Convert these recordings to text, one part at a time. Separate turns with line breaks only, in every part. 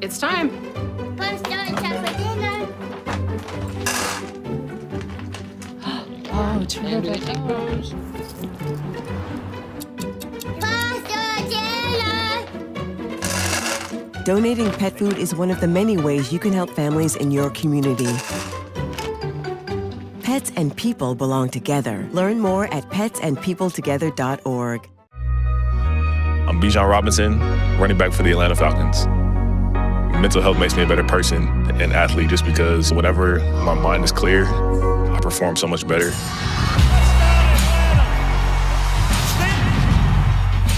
It's time.
Pasta and chocolate dinner.
Oh, terrific.
Pasta dinner.
Donating pet food is one of the many ways you can help families in your community. Pets and people belong together. Learn more at petsandpeopletogether.org.
I'm Bijan Robinson, running back for the Atlanta Falcons. Mental health makes me a better person and athlete just because whenever my mind is clear, I perform so much better.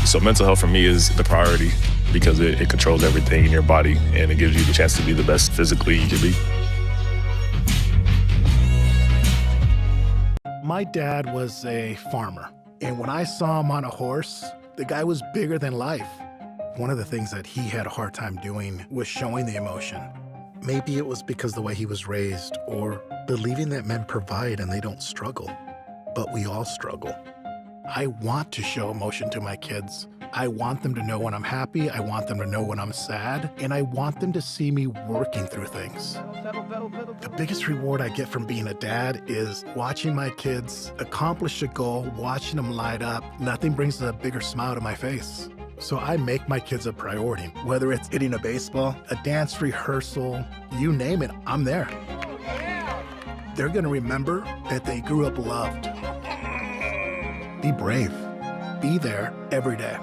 So mental health for me is the priority because it controls everything in your body and it gives you the chance to be the best physically you can be.
My dad was a farmer, and when I saw him on a horse, the guy was bigger than life. One of the things that he had a hard time doing was showing the emotion. Maybe it was because the way he was raised, or believing that men provide and they don't struggle. But we all struggle. I want to show emotion to my kids. I want them to know when I'm happy, I want them to know when I'm sad, and I want them to see me working through things. The biggest reward I get from being a dad is watching my kids accomplish a goal, watching them light up. Nothing brings a bigger smile to my face. So I make my kids a priority. Whether it's hitting a baseball, a dance rehearsal, you name it, I'm there. They're gonna remember that they grew up loved. Be brave. Be there every day.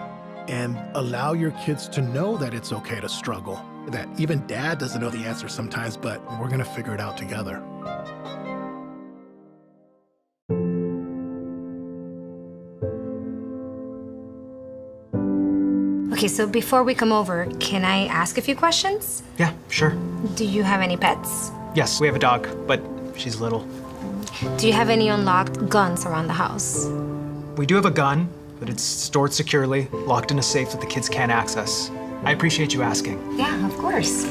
And allow your kids to know that it's okay to struggle. That even dad doesn't know the answer sometimes, but we're gonna figure it out together.
Okay, so before we come over, can I ask a few questions?
Yeah, sure.
Do you have any pets?
Yes, we have a dog, but she's little.
Do you have any unlocked guns around the house?
We do have a gun, but it's stored securely, locked in a safe that the kids can't access. I appreciate you asking.
Yeah, of course.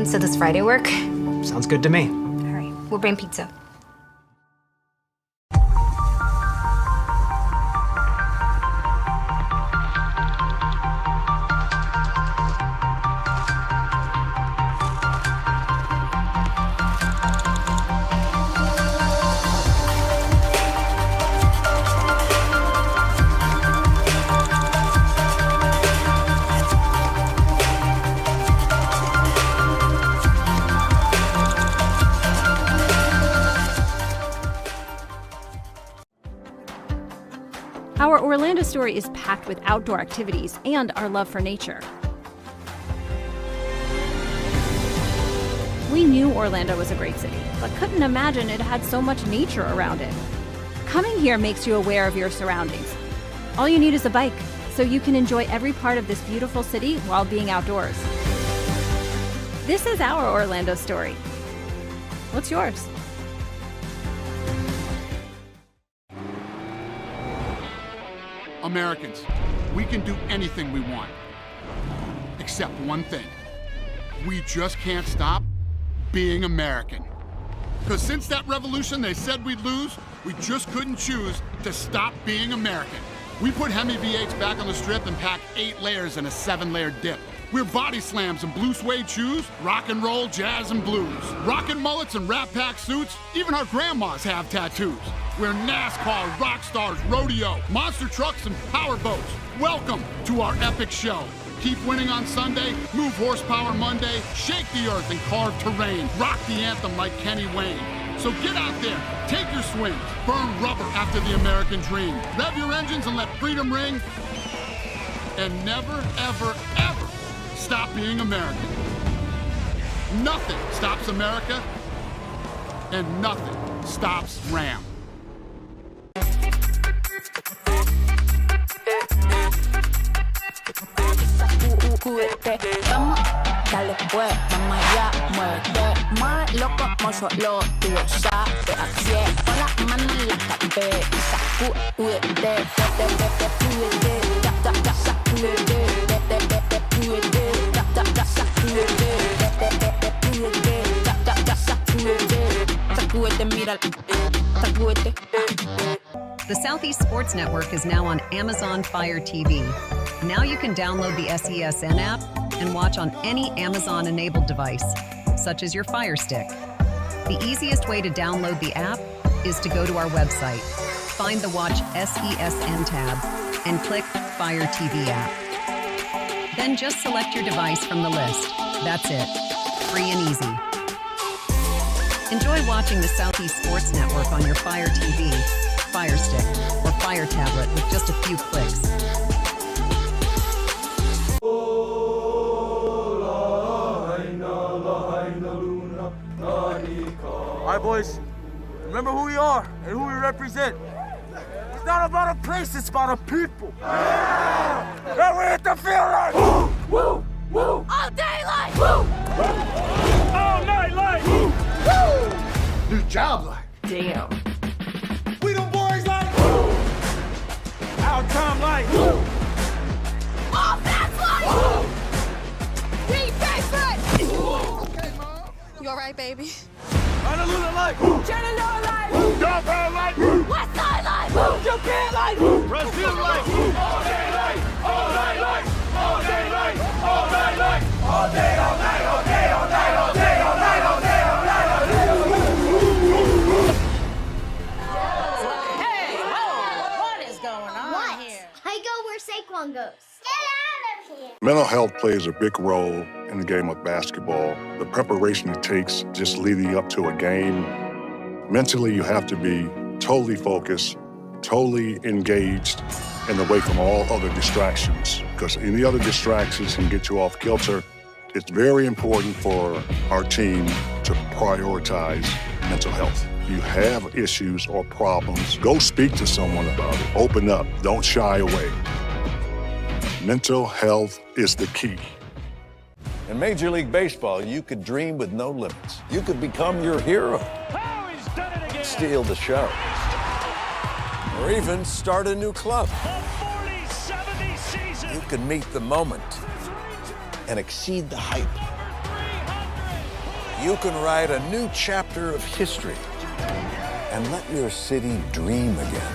So does Friday work?
Sounds good to me.
All right, we'll bring pizza.
Our Orlando story is packed with outdoor activities and our love for nature. We knew Orlando was a great city, but couldn't imagine it had so much nature around it. Coming here makes you aware of your surroundings. All you need is a bike, so you can enjoy every part of this beautiful city while being outdoors. This is our Orlando story. What's yours?
Americans, we can do anything we want, except one thing. We just can't stop being American. Because since that revolution they said we'd lose, we just couldn't choose to stop being American. We put Hemi V8s back on the strip and pack 8 layers in a 7-layer dip. We're body slams and blue suede shoes, rock and roll, jazz and blues. Rockin' mullets and Rat Pack suits, even our grandmas have tattoos. We're NASCAR, rock stars, rodeo, monster trucks and power boats. Welcome to our epic show. Keep winning on Sunday, move horsepower Monday, shake the earth and carve terrain, rock the anthem like Kenny Wayne. So get out there, take your swings, burn rubber after the American dream. Rev your engines and let freedom ring. And never, ever, ever stop being American. Nothing stops America, and nothing stops Ram.
Vamos, dale pues, vamos allá, muévete más loco, como solo tú lo sabes. Así es, con las manos en la cabeza, sacúdete,
The Southeast Sports Network is now on Amazon Fire TV. Now you can download the SESN app and watch on any Amazon-enabled device, such as your Fire Stick. The easiest way to download the app is to go to our website, find the Watch SESN tab, and click Fire TV app. Then just select your device from the list. That's it. Free and easy. Enjoy watching the Southeast Sports Network on your Fire TV, Fire Stick, or Fire tablet with just a few clicks.
All right, boys, remember who we are and who we represent. It's not about a place, it's about a people. And we hit the field like woo, woo, woo.
All day like woo.
All night like woo, woo.
New job like
Damn.
We them boys like woo. Our time like woo.
All fast like woo. Deep basement.
Okay, Mom.
You all right, baby?
Honolulu like woo.
Chattanooga like woo.
Downtown like woo.
West Side like woo.
Japan like woo. Brazil like woo. All day like, all night like, all day like, all night like, all day, all night, all day, all night, all day, all night, all day, all night, all day.
Hey, whoa, what is going on
What?
here?
I go where Saquon goes. Get out of here.
Mental health plays a big role in the game of basketball. The preparation it takes just leading up to a game. Mentally, you have to be totally focused, totally engaged, and away from all other distractions. Because any other distractions can get you off kilter. It's very important for our team to prioritize mental health. You have issues or problems, go speak to someone about it. Open up, don't shy away. Mental health is the key.
In Major League Baseball, you could dream with no limits. You could become your hero. Steal the show. Or even start a new club. You could meet the moment and exceed the hype. You can write a new chapter of history and let your city dream again.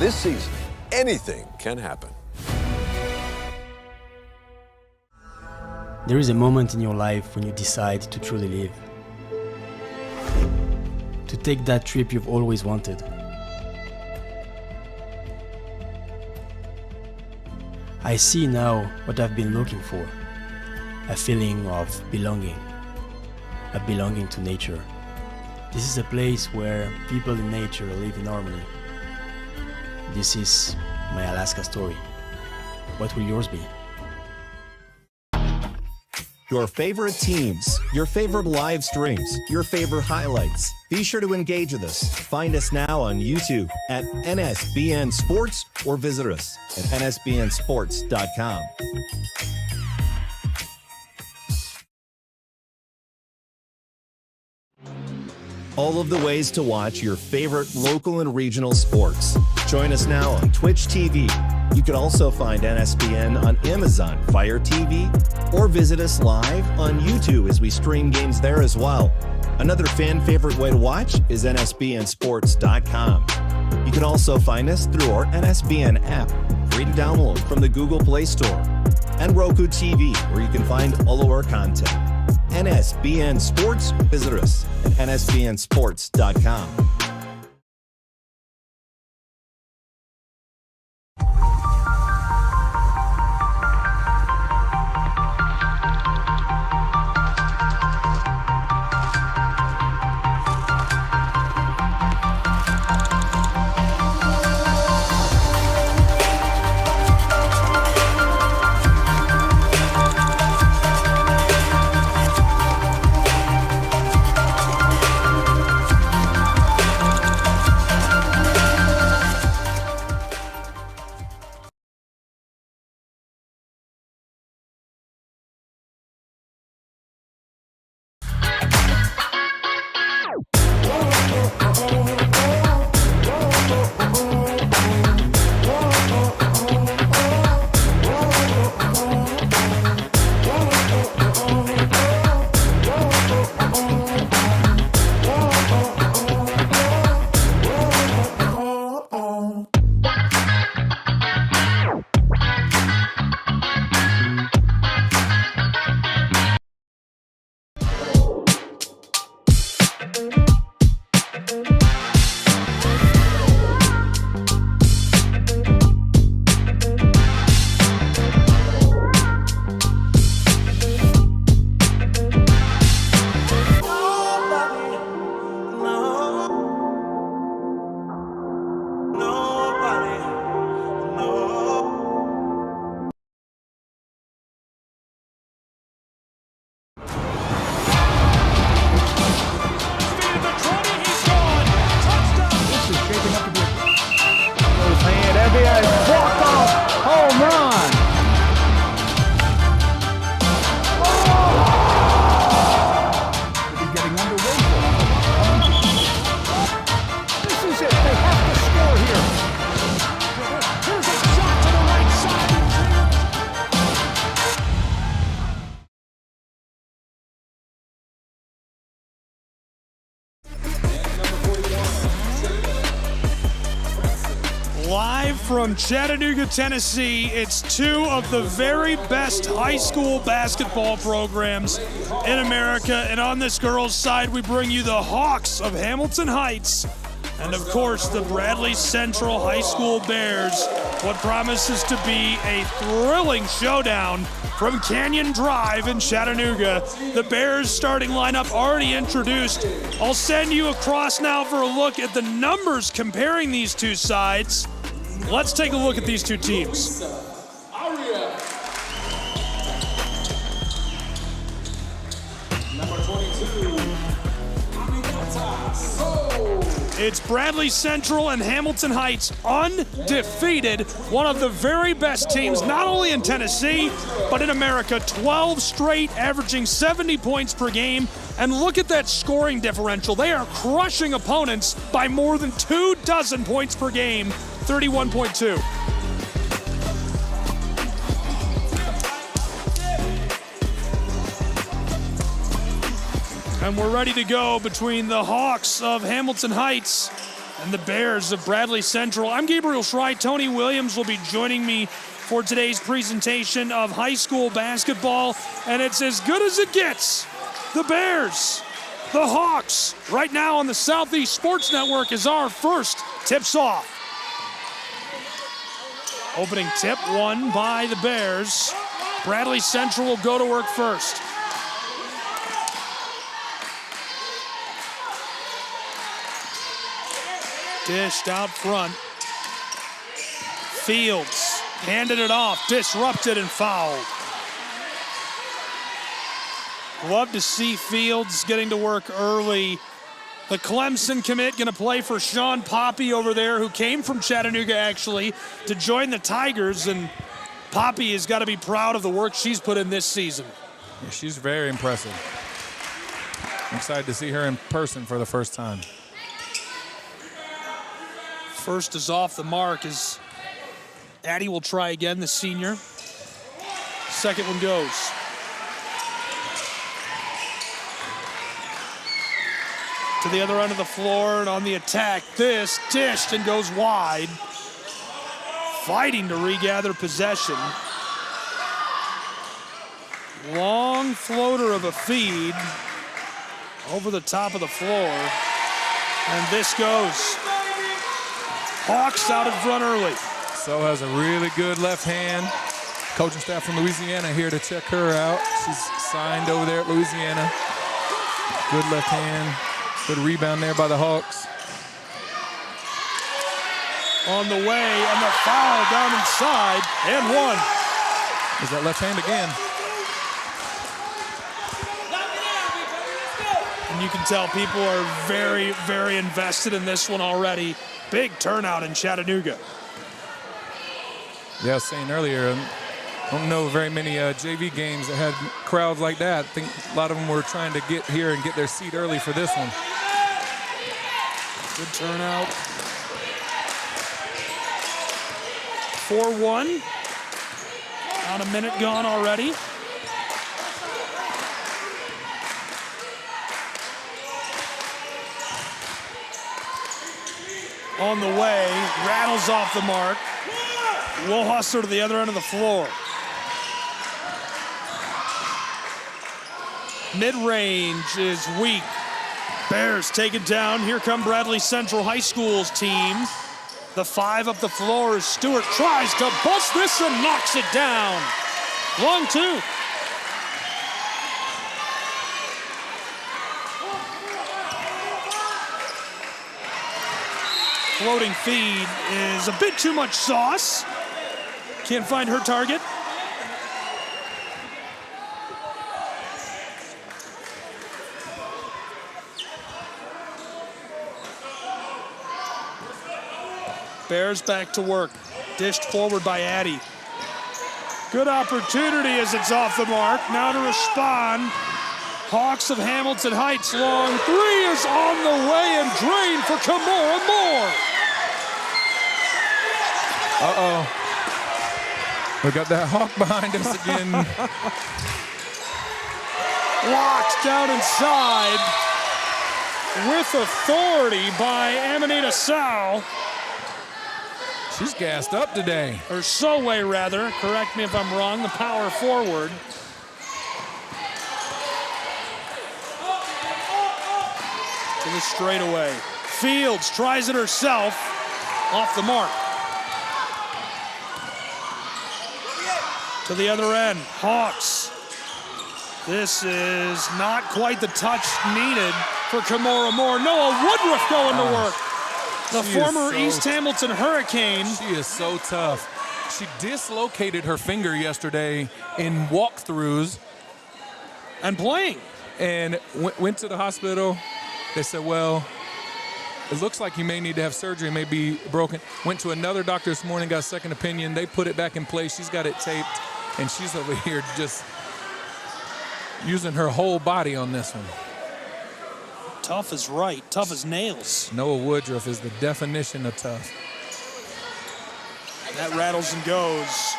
This season, anything can happen.
There is a moment in your life when you decide to truly live. To take that trip you've always wanted. I see now what I've been looking for. A feeling of belonging. A belonging to nature. This is a place where people in nature live in harmony. This is my Alaska story. What will yours be?
Your favorite teams, your favorite live streams, your favorite highlights. Be sure to engage with us. Find us now on YouTube at NSBN Sports or visit us at nsbnsports.com. All of the ways to watch your favorite local and regional sports. Join us now on Twitch TV. You can also find NSBN on Amazon Fire TV or visit us live on YouTube as we stream games there as well. Another fan favorite way to watch is nsbnsports.com. You can also find us through our NSBN app, free to download from the Google Play Store, and Roku TV, where you can find all of our content. NSBN Sports, visit us at nsbnsports.com.
from Chattanooga, Tennessee. It's two of the very best high school basketball programs in America. And on this girls' side, we bring you the Hawks of Hamilton Heights and, of course, the Bradley Central High School Bears. What promises to be a thrilling showdown from Canyon Drive in Chattanooga. The Bears starting lineup already introduced. I'll send you across now for a look at the numbers comparing these two sides. Let's take a look at these two teams. Number 22. It's Bradley Central and Hamilton Heights, undefeated. One of the very best teams, not only in Tennessee, but in America. 12 straight, averaging 70 points per game. And look at that scoring differential. They are crushing opponents by more than 24 points per game, 31.2. And we're ready to go between the Hawks of Hamilton Heights and the Bears of Bradley Central. I'm Gabriel Schrei. Tony Williams will be joining me for today's presentation of high school basketball, and it's as good as it gets. The Bears, the Hawks, right now on the Southeast Sports Network is our first tips off. Opening tip won by the Bears. Bradley Central will go to work first. Dished out front. Fields handed it off, disrupted and fouled. Love to see Fields getting to work early. The Clemson commit going to play for Sean Poppy over there, who came from Chattanooga actually to join the Tigers, and Poppy has got to be proud of the work she's put in this season.
Yeah, she's very impressive. I'm excited to see her in person for the first time.
First is off the mark as Addie will try again, the senior. Second one goes. To the other end of the floor and on the attack. This dished and goes wide. Fighting to regather possession. Long floater of a feed over the top of the floor. And this goes. Hawks out in front early.
So has a really good left hand. Coaching staff from Louisiana here to check her out. She's signed over there at Louisiana. Good left hand. Good rebound there by the Hawks.
On the way, and the foul down inside, and one.
Is that left hand again?
And you can tell people are very, very invested in this one already. Big turnout in Chattanooga.
Yeah, I was saying earlier, I don't know very many JV games that had crowds like that. I think a lot of them were trying to get here and get their seat early for this one.
Good turnout. 4-1. About a minute gone already. On the way, rattles off the mark. Will hustle to the other end of the floor. Mid-range is weak. Bears take it down. Here come Bradley Central High School's team. The five up the floor as Stewart tries to bust this and knocks it down. Long two. Floating feed is a bit too much sauce. Can't find her target. Bears back to work. Dished forward by Addie. Good opportunity as it's off the mark. Now to respond. Hawks of Hamilton Heights. Long three is on the way and drained for Kimora Moore.
Uh-oh. We got that Hawk behind us again.
Locked down inside with authority by Amanita Sow.
She's gassed up today.
Or Soway, rather. Correct me if I'm wrong, the power forward. To the straightaway. Fields tries it herself. Off the mark. To the other end, Hawks. This is not quite the touch needed for Kimora Moore. Noah Woodruff going to work. The former East Hamilton Hurricane.
She is so tough. She dislocated her finger yesterday in walkthroughs.
And playing.
And went to the hospital. They said, well, it looks like you may need to have surgery, may be broken. Went to another doctor this morning, got a second opinion. They put it back in place. She's got it taped. And she's over here just using her whole body on this one.
Tough as right, tough as nails.
Noah Woodruff is the definition of tough.
That rattles and goes.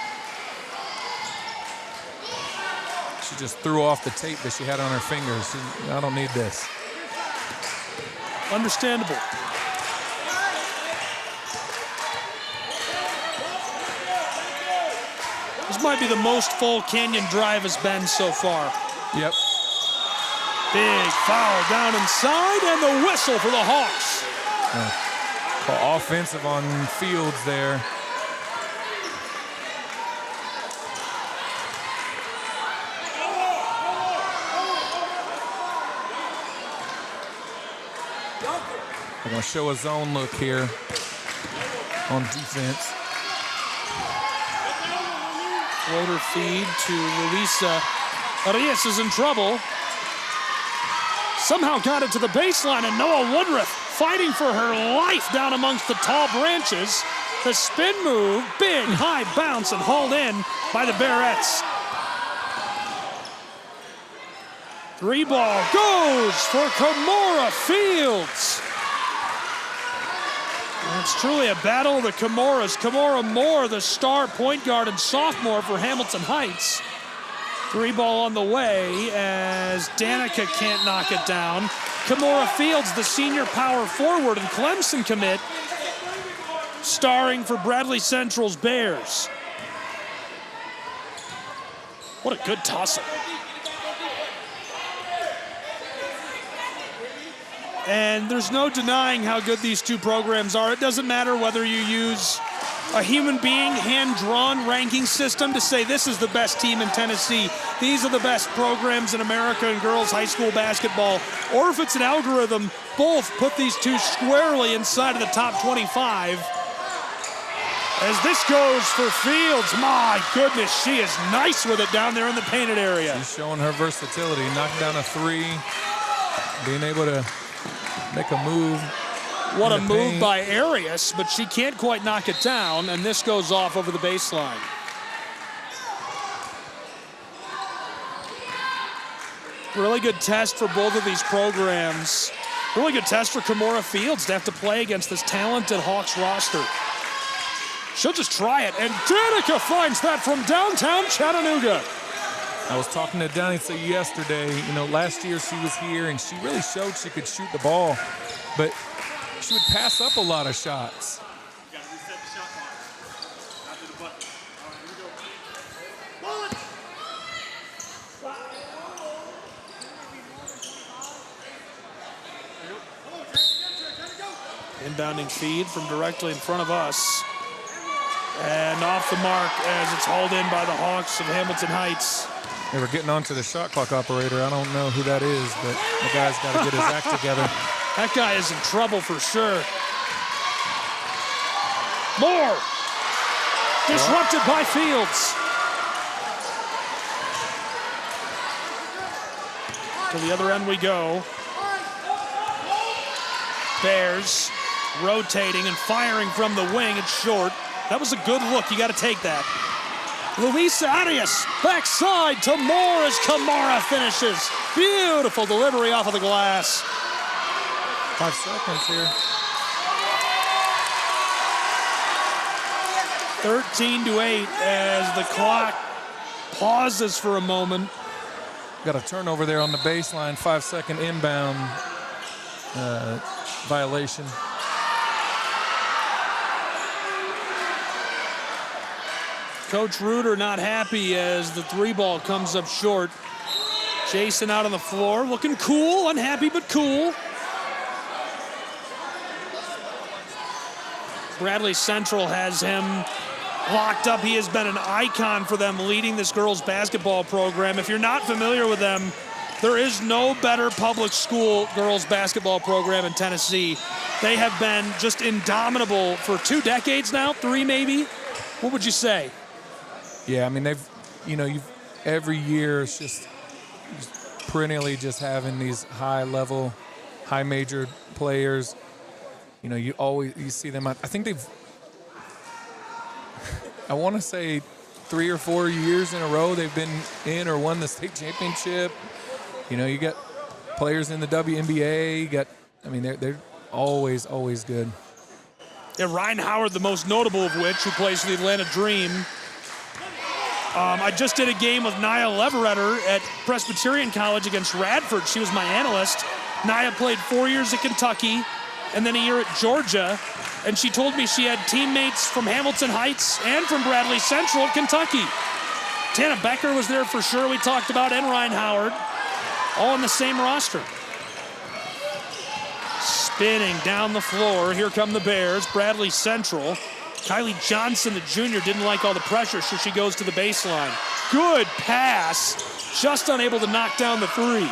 She just threw off the tape that she had on her fingers. I don't need this.
Understandable. This might be the most full Canyon Drive has been so far.
Yep.
Big foul down inside, and the whistle for the Hawks.
Call offensive on Fields there. They're going to show a zone look here on defense.
Floater feed to Luisa. Arias is in trouble. Somehow got it to the baseline, and Noah Woodruff fighting for her life down amongst the tall branches. The spin move, big high bounce, and hauled in by the Bearettes. 3-ball goes for Kimora Fields. And it's truly a battle of the Kimoras. Kimora Moore, the star point guard and sophomore for Hamilton Heights. 3-ball on the way as Danica can't knock it down. Kimora Fields, the senior power forward and Clemson commit, starring for Bradley Central's Bears. What a good tussle. And there's no denying how good these two programs are. It doesn't matter whether you use a human being hand-drawn ranking system to say this is the best team in Tennessee, these are the best programs in America in girls high school basketball, or if it's an algorithm, both put these two squarely inside of the top 25. As this goes for Fields, my goodness, she is nice with it down there in the painted area.
She's showing her versatility, knocking down a three, being able to make a move.
What a move by Arias, but she can't quite knock it down, and this goes off over the baseline. Really good test for both of these programs. Really good test for Kimora Fields to have to play against this talented Hawks roster. She'll just try it, and Danica finds that from downtown Chattanooga.
I was talking to Danica yesterday. You know, last year she was here, and she really showed she could shoot the ball, but she would pass up a lot of shots.
Inbounding feed from directly in front of us. And off the mark as it's hauled in by the Hawks of Hamilton Heights.
They were getting onto the shot clock operator. I don't know who that is, but the guy's got to get his act together.
That guy is in trouble for sure. Moore. Disrupted by Fields. To the other end we go. Bears rotating and firing from the wing. It's short. That was a good look. You got to take that. Luisa Arias, backside to Moore as Kimora finishes. Beautiful delivery off of the glass.
5 seconds here.
13-8 as the clock pauses for a moment.
Got a turnover there on the baseline. 5-second inbound violation.
Coach Reuter not happy as the 3 ball comes up short. Jason out on the floor, looking cool, unhappy but cool. Bradley Central has him locked up. He has been an icon for them leading this girls basketball program. If you're not familiar with them, there is no better public school girls basketball program in Tennessee. They have been just indomitable for 2 decades now, 3 maybe. What would you say?
Yeah, I mean, they've, every year it's just perennially just having these high-level, high-majored players. You see them. I think they've, I want to say 3 or 4 years in a row they've been in or won the state championship. You got players in the WNBA. They're always good.
Yeah, Ryan Howard, the most notable of which, who plays for the Atlanta Dream. I just did a game with Nia Leveretter at Presbyterian College against Radford. She was my analyst. Nia played 4 years at Kentucky and then a year at Georgia. And she told me she had teammates from Hamilton Heights and from Bradley Central at Kentucky. Tana Becker was there for sure, we talked about, and Ryan Howard, all on the same roster. Spinning down the floor, here come the Bears, Bradley Central. Kylie Johnson, the junior, didn't like all the pressure, so she goes to the baseline. Good pass, just unable to knock down the 3.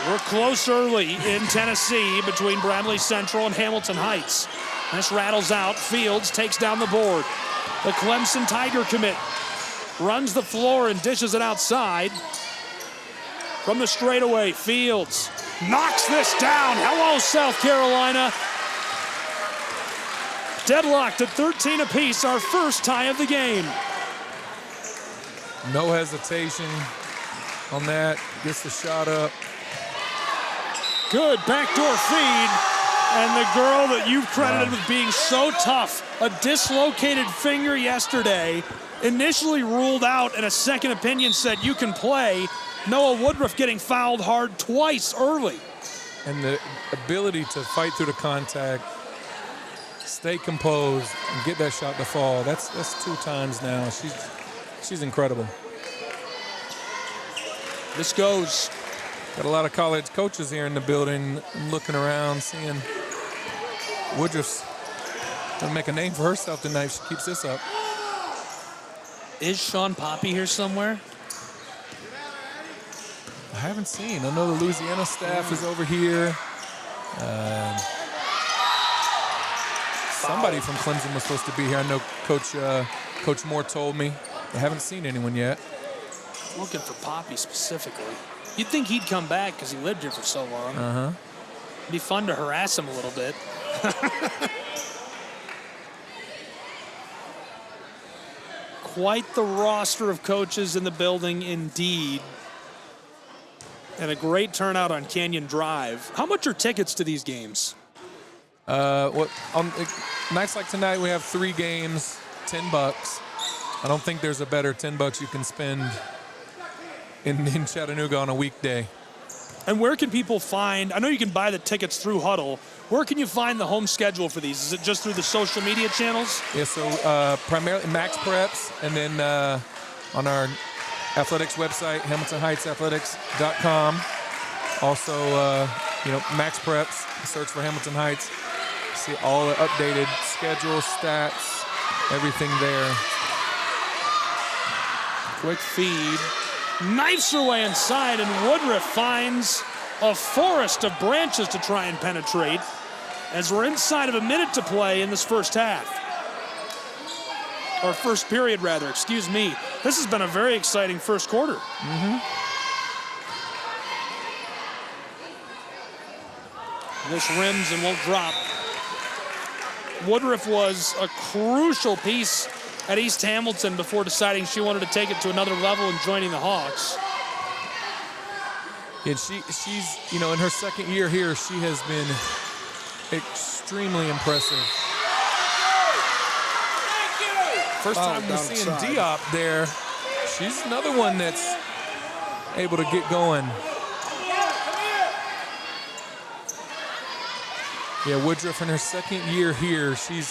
We're close early in Tennessee between Bradley Central and Hamilton Heights. This rattles out, Fields takes down the board. The Clemson Tiger commit runs the floor and dishes it outside. From the straightaway, Fields knocks this down. Hello, South Carolina. Deadlocked at 13 apiece, our first tie of the game.
No hesitation on that, gets the shot up.
Good backdoor feed, and the girl that you've credited with being so tough, a dislocated finger yesterday, initially ruled out and a second opinion said you can play. Noah Woodruff getting fouled hard twice early.
And the ability to fight through the contact, stay composed, and get that shot to fall. That's 2 times now. She's incredible.
This goes.
Got a lot of college coaches here in the building. I'm looking around, seeing Woodruff's gonna make a name for herself tonight if she keeps this up.
Is Sean Poppy here somewhere?
I haven't seen. I know the Louisiana staff is over here. Somebody from Clemson was supposed to be here. I know Coach Moore told me. I haven't seen anyone yet.
Looking for Poppy specifically. You'd think he'd come back because he lived here for so long. It'd be fun to harass him a little bit. Quite the roster of coaches in the building indeed. And a great turnout on Canyon Drive. How much are tickets to these games?
On nights like tonight, we have 3 games, $10. I don't think there's a better $10 you can spend in Chattanooga on a weekday.
And where can people find, I know you can buy the tickets through Huddle, where can you find the home schedule for these? Is it just through the social media channels?
Yeah, so primarily Max Preps, and then on our athletics website, HamiltonHeightsAthletics.com. Also, Max Preps, search for Hamilton Heights. See all the updated schedules, stats, everything there.
Quick feed. Knifes her way inside, and Woodruff finds a forest of branches to try and penetrate as we're inside of a minute to play in this first half. Or first period, rather, excuse me. This has been a very exciting first quarter. This rims and won't drop. Woodruff was a crucial piece at East Hamilton before deciding she wanted to take it to another level and joining the Hawks.
And she's, in her second year here, she has been extremely impressive. First time we're seeing Diop there. She's another one that's able to get going. Yeah, Woodruff in her second year here, she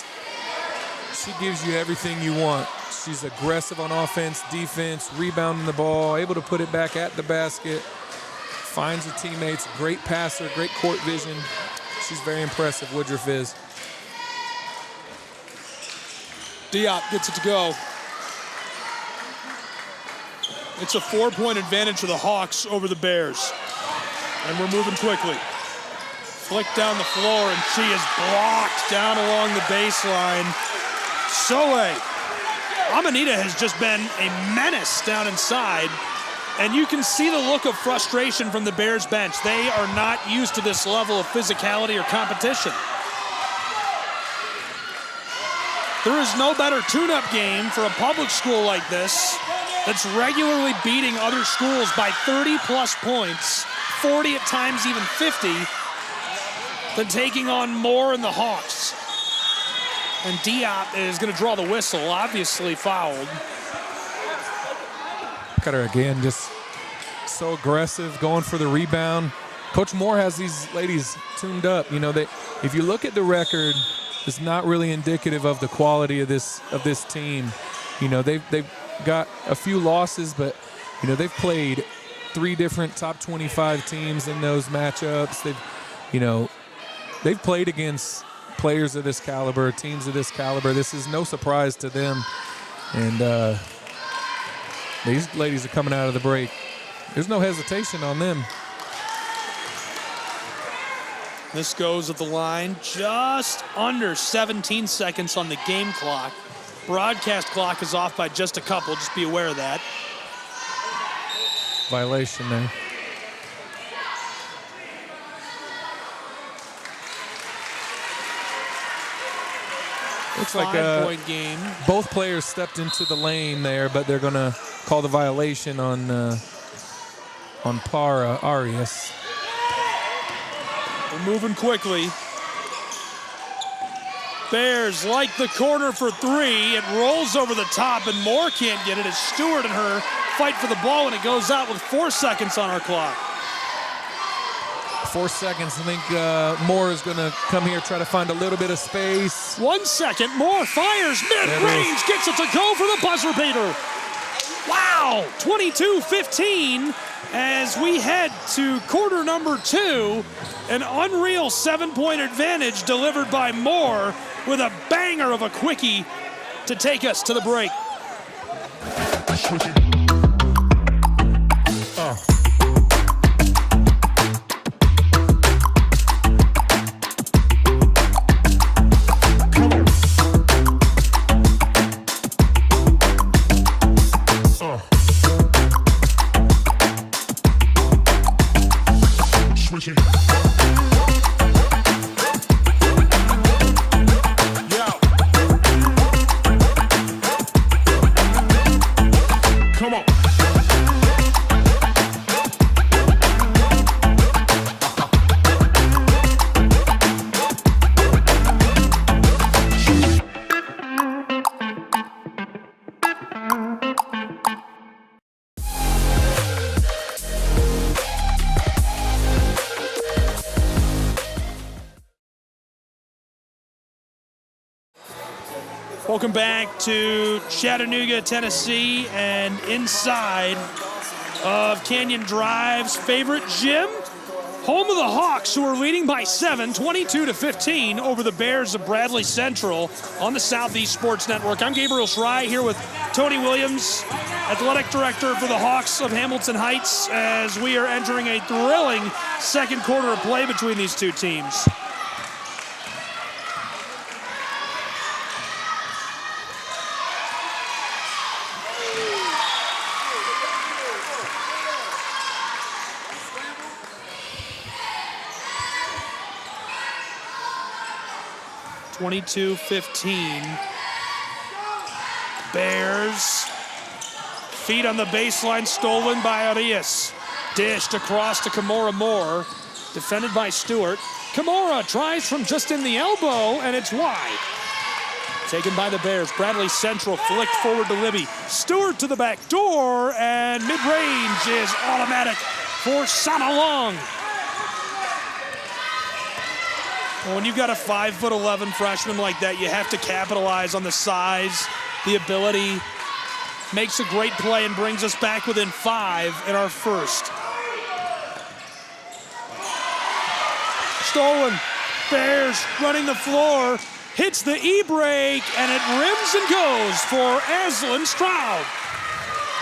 gives you everything you want. She's aggressive on offense, defense, rebounding the ball, able to put it back at the basket, finds her teammates, great passer, great court vision. She's very impressive, Woodruff is.
Diop gets it to go. It's a 4-point advantage for the Hawks over the Bears. And we're moving quickly. Flick down the floor, and she is blocked down along the baseline. Soe. Amanita has just been a menace down inside, and you can see the look of frustration from the Bears bench. They are not used to this level of physicality or competition. There is no better tune-up game for a public school like this that's regularly beating other schools by 30-plus points, 40 at times even 50, than taking on Moore and the Hawks. And Diop is going to draw the whistle, obviously fouled.
Got her again, just so aggressive, going for the rebound. Coach Moore has these ladies tuned up. You know, if you look at the record, it's not really indicative of the quality of this team. You know, they've got a few losses, but you know, they've played 3 different top 25 teams in those matchups. They've played against players of this caliber, teams of this caliber. This is no surprise to them. And these ladies are coming out of the break. There's no hesitation on them.
This goes at the line, just under 17 seconds on the game clock. Broadcast clock is off by just a couple, just be aware of that.
Violation there. Looks like a
5-point game.
Both players stepped into the lane there, but they're going to call the violation on Para Arias.
We're moving quickly. Bears like the corner for 3. It rolls over the top, and Moore can't get it as Stewart and her fight for the ball, and it goes out with 4 seconds on our clock.
4 seconds. I think Moore is going to come here, try to find a little bit of space.
1 second. Moore fires mid-range, gets it to go for the buzzer beater. Wow, 22-15 as we head to quarter number 2. An unreal 7-point advantage delivered by Moore with a banger of a quickie to take us to the break. Welcome back to Chattanooga, Tennessee, and inside of Canyon Drive's favorite gym, home of the Hawks, who are leading by 7, 22-15 over the Bears of Bradley Central on the Southeast Sports Network. I'm Gabriel Schrei here with Tony Williams, athletic director for the Hawks of Hamilton Heights, as we are entering a thrilling second quarter of play between these two teams. (22-15). Bears. Feet on the baseline, stolen by Arias. Dished across to Kimora Moore. Defended by Stewart. Kimora tries from just in the elbow, and it's wide. Taken by the Bears. Bradley Central flicked forward to Libby. Stewart to the back door, and mid-range is automatic for Sana Long. Well, when you've got a 5'11" freshman like that, you have to capitalize on the size the ability, makes a great play and brings us back within 5 in our first. Stolen. Bears running the floor. Hits the e-brake, and it rims and goes for Aslan Stroud.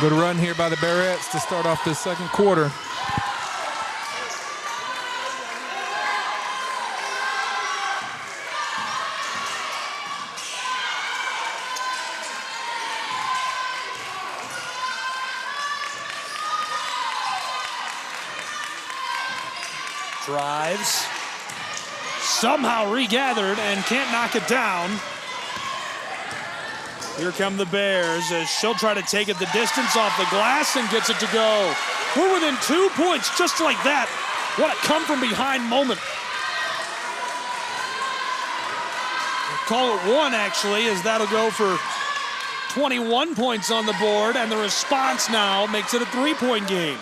Good run here by the Bearettes to start off this second quarter.
Drives. Somehow regathered and can't knock it down. Here come the Bears as she'll try to take it the distance off the glass and gets it to go. We're within 2 points just like that. What a come from behind moment. Call it 1 actually, as that'll go for 21 points on the board, and the response now makes it a 3-point game.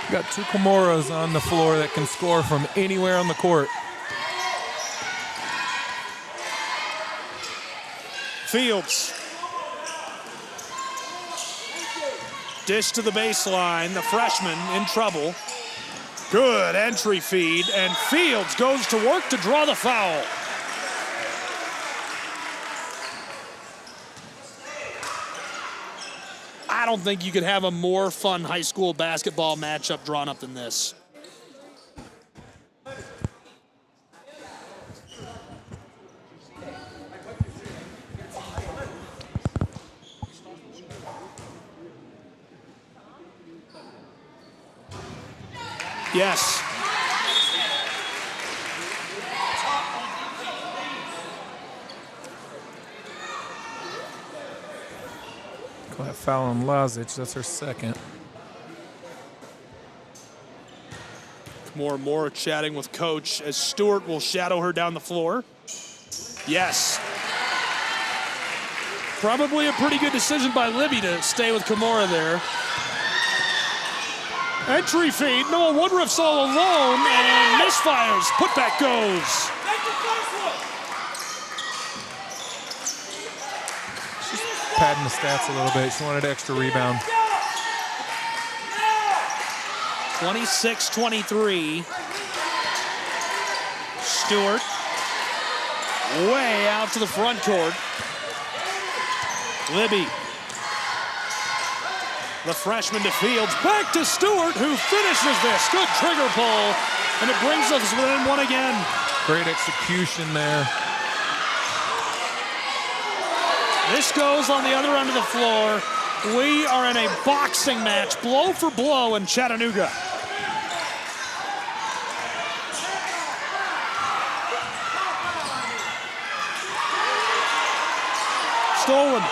Got 2 Comoras on the floor that can score from anywhere on the court.
Fields. Dish to the baseline. The freshman in trouble. Good entry feed, and Fields goes to work to draw the foul. I don't think you could have a more fun high school basketball matchup drawn up than this. Yes.
That foul on Lazic, that's her second.
More chatting with coach as Stewart will shadow her down the floor. Yes. Probably a pretty good decision by Libby to stay with Camorra there. Entry feed, Noah Woodruff's all alone and misfires. Putback goes.
Padding the stats a little bit. She wanted extra rebound.
26-23. Stewart way out to the front court. Libby. The freshman to Fields. Back to Stewart, who finishes this. Good trigger pull, and it brings us within 1 again.
Great execution there.
This goes on the other end of the floor. We are in a boxing match, blow for blow in Chattanooga. Stolen.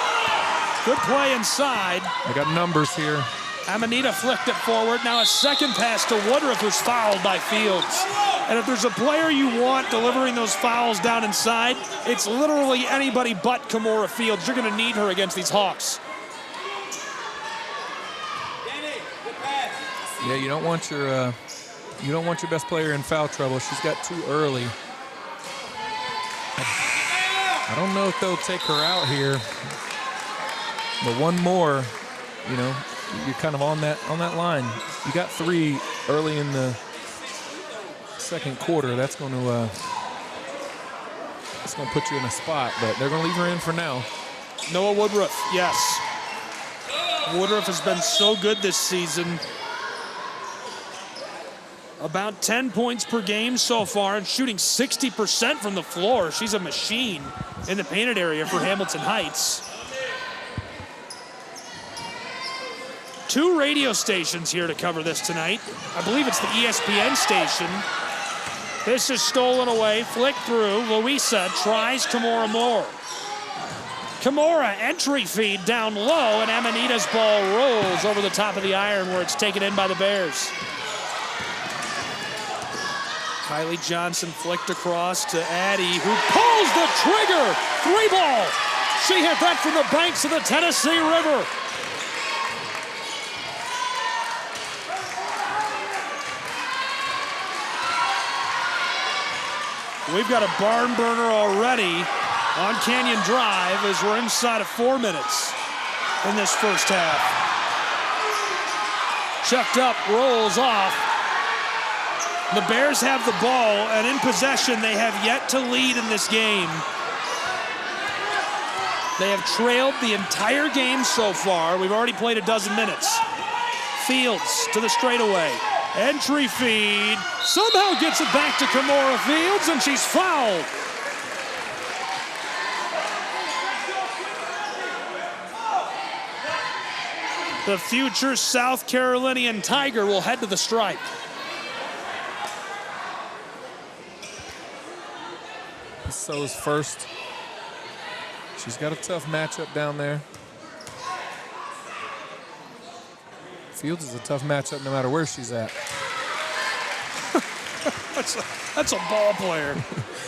Good play inside.
They got numbers here.
Amanita flicked it forward. Now a second pass to Woodruff, who's fouled by Fields. And if there's a player you want delivering those fouls down inside, it's literally anybody but Camorra Fields. You're going to need her against these Hawks.
Yeah, you don't want your best player in foul trouble. She's got too early. I don't know if they'll take her out here, but one more, you know, you're kind of on that line. You got 3 early in the second quarter. That's going to put you in a spot, but they're going to leave her in for now.
Noah Woodruff, yes. Woodruff has been so good this season. About 10 points per game so far and shooting 60% from the floor. She's a machine in the painted area for Hamilton Heights. 2 radio stations here to cover this tonight. I believe it's the ESPN station. This is stolen away, flicked through. Louisa tries Camorra more. Camorra entry feed down low, and Amanita's ball rolls over the top of the iron where it's taken in by the Bears. Kylie Johnson flicked across to Addie, who pulls the trigger. 3-ball. She hit that from the banks of the Tennessee River. We've got a barn burner already on Canyon Drive as we're inside of 4 minutes in this first half. Chucked up, rolls off. The Bears have the ball, and in possession, they have yet to lead in this game. They have trailed the entire game so far. We've already played a dozen minutes. Fields to the straightaway. Entry feed. Somehow gets it back to Kimora Fields, and she's fouled. The future South Carolinian Tiger will head to the stripe.
So's first. She's got a tough matchup down there. Fields is a tough matchup no matter where she's at.
That's a ball player.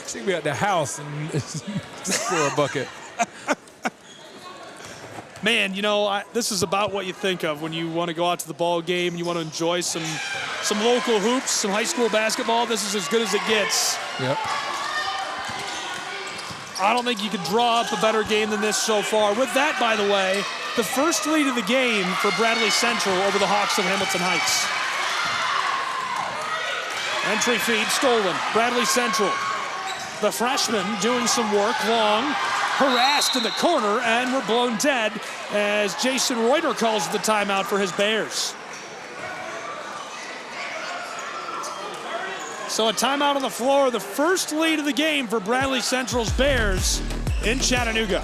She can be at the house and score a bucket.
Man, you know, this is about what you think of when you want to go out to the ball game and you want to enjoy some local hoops, some high school basketball. This is as good as it gets.
Yep.
I don't think you could draw up a better game than this so far. With that, by the way, the first lead of the game for Bradley Central over the Hawks of Hamilton Heights. Entry feed stolen. Bradley Central. The freshman doing some work long. Harassed in the corner, and we're blown dead as Jason Reuter calls the timeout for his Bears. So a timeout on the floor, the first lead of the game for Bradley Central's Bears in Chattanooga.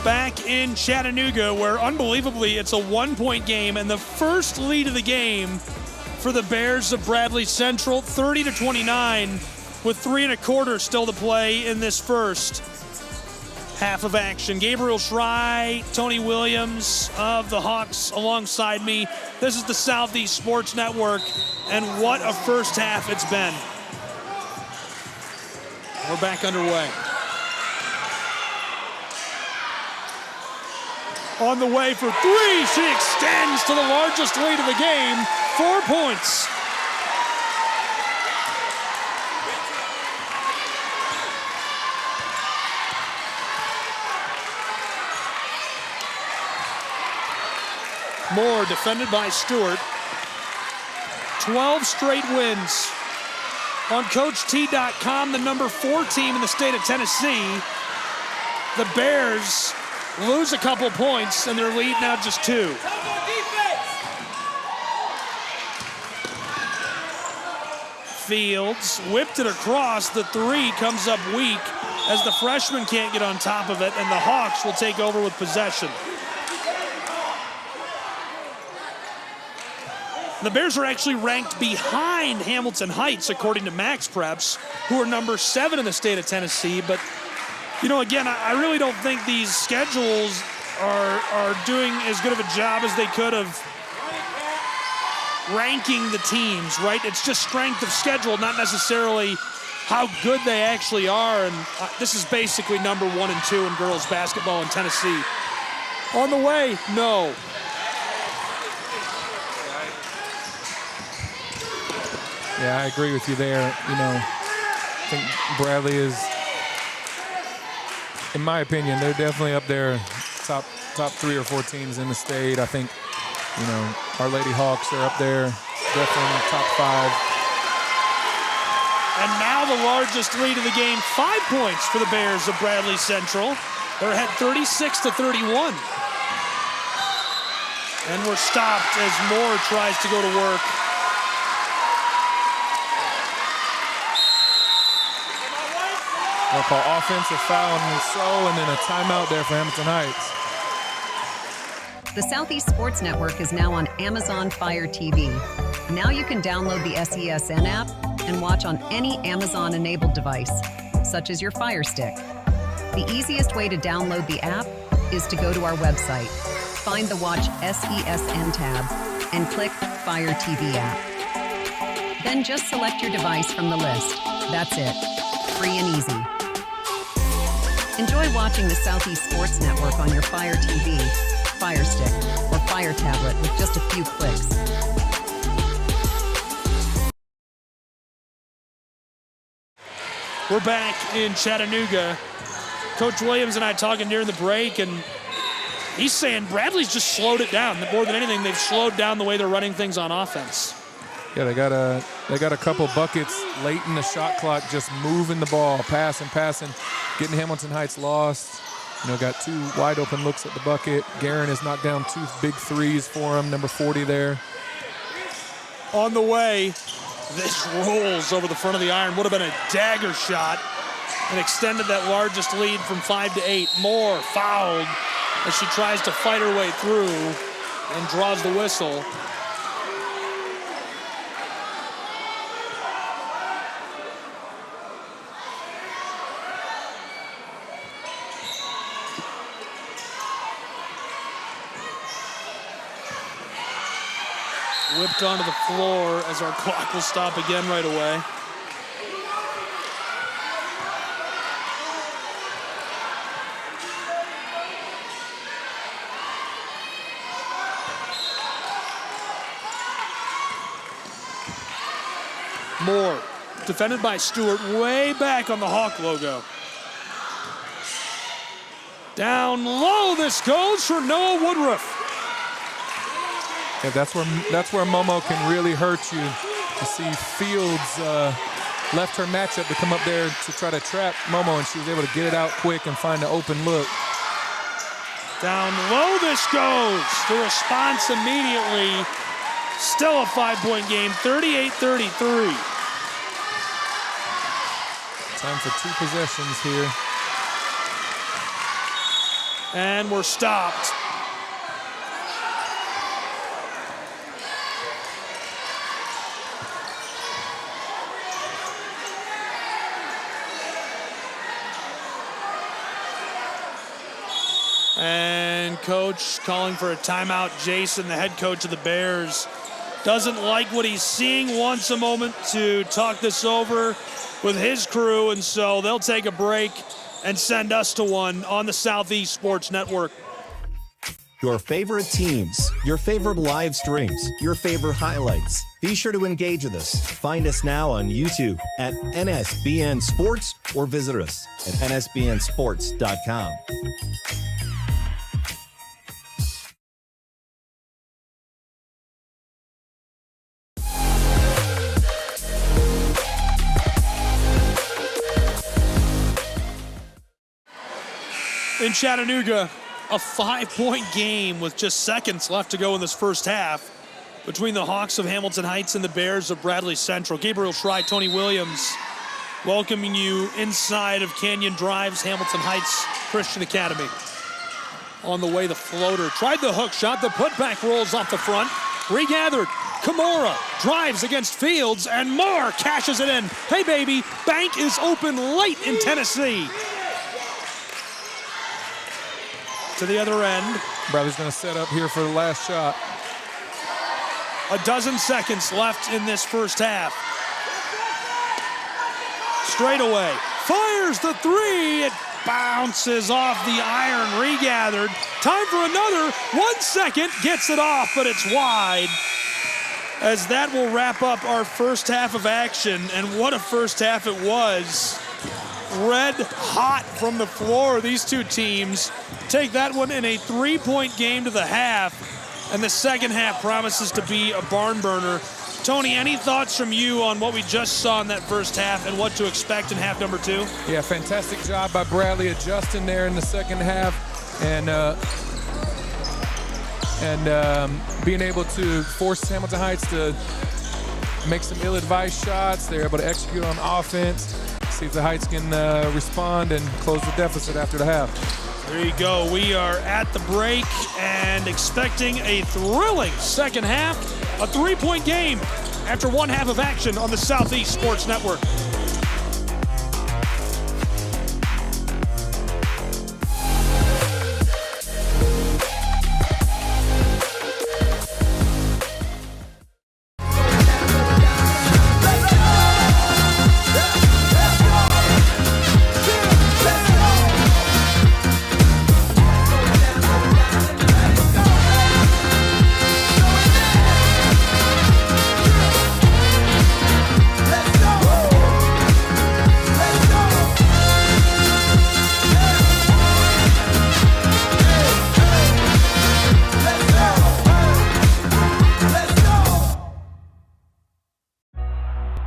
Back in Chattanooga, where unbelievably it's a 1-point game, and the first lead of the game for the Bears of Bradley Central, 30-29, with 3 1/4 still to play in this first half of action. Gabriel Schrei, Tony Williams of the Hawks alongside me. This is the Southeast Sports Network, and what a first half it's been. We're back underway. On the way for 3, she extends to the largest lead of the game, 4 points. Moore defended by Stewart. 12 straight wins. On CoachT.com, the number 4 team in the state of Tennessee, the Bears lose a couple points, and their lead now just 2. Fields whipped it across. The 3 comes up weak as the freshman can't get on top of it, and the Hawks will take over with possession. The Bears are actually ranked behind Hamilton Heights, according to Max Preps, who are number 7 in the state of Tennessee. But you know, again, I really don't think these schedules are doing as good of a job as they could of ranking the teams, right? It's just strength of schedule, not necessarily how good they actually are. And this is basically number 1 and 2 in girls basketball in Tennessee. On the way, no.
Yeah, I agree with you there. You know, I think Bradley is, in my opinion, they're definitely up there, top 3 or 4 teams in the state. I think, you know, our Lady Hawks are up there, definitely in the top 5.
And now the largest lead of the game, 5 points for the Bears of Bradley Central. They're ahead 36-31. And we're stopped as Moore tries to go to work.
They'll call offensive foul and then a timeout there for Hamilton Heights.
The Southeast Sports Network is now on Amazon Fire TV. Now you can download the SESN app and watch on any Amazon-enabled device, such as your Fire Stick. The easiest way to download the app is to go to our website, find the Watch SESN tab, and click Fire TV app. Then just select your device from the list. That's it. Free and easy. Enjoy watching the Southeast Sports Network on your Fire TV, Fire Stick, or Fire tablet with just a few clicks.
We're back in Chattanooga. Coach Williams and I talking during the break, and he's saying Bradley's just slowed it down. More than anything, they've slowed down the way they're running things on offense.
Yeah, they got a couple buckets late in the shot clock, just moving the ball, passing, getting Hamilton Heights lost. Got 2 wide open looks at the bucket. Guerin has knocked down 2 big threes for him, number 40 there.
On the way, this rolls over the front of the iron. Would have been a dagger shot and extended that largest lead from 5 to 8. Moore fouled as she tries to fight her way through and draws the whistle. Whipped onto the floor as our clock will stop again right away. Moore, defended by Stewart, way back on the Hawk logo. Down low this goes for Noah Woodruff.
Yeah, that's where Momo can really hurt you. You see Fields left her matchup to come up there to try to trap Momo, and she was able to get it out quick and find an open look.
Down low this goes. The response immediately. Still a 5-point game, 38-33.
Time for 2 possessions here.
And we're stopped. And coach calling for a timeout. Jason, the head coach of the Bears, doesn't like what he's seeing, wants a moment to talk this over with his crew, and so they'll take a break and send us to one on the Southeast Sports Network.
Your favorite teams, your favorite live streams, your favorite highlights. Be sure to engage with us. Find us now on YouTube at NSBN Sports or visit us at nsbnsports.com.
In Chattanooga, a 5-point game with just seconds left to go in this first half between the Hawks of Hamilton Heights and the Bears of Bradley Central. Gabriel Schrei, Tony Williams, welcoming you inside of Canyon Drive's Hamilton Heights Christian Academy. On the way, the floater tried the hook shot. The putback rolls off the front. Regathered. Kimura drives against Fields, and Moore cashes it in. Hey, baby, bank is open late in Tennessee. To the other end.
Bradley's going to set up here for the last shot.
A dozen seconds left in this first half. Straight away. Fires the 3. It bounces off the iron. Regathered. Time for another. 1 second. Gets it off, but it's wide. As that will wrap up our first half of action. And what a first half it was. Red hot from the floor. These two teams take that one in a 3-point game to the half, and the second half promises to be a barn burner. Tony, any thoughts from you on what we just saw in that first half and what to expect in half number 2?
Yeah, fantastic job by Bradley adjusting there in the second half and being able to force Hamilton Heights to make some ill-advised shots. They're able to execute on offense. See if the Heights can respond and close the deficit after the half.
There you go. We are at the break and expecting a thrilling second half, a 3-point game after one half of action on the Southeast Sports Network.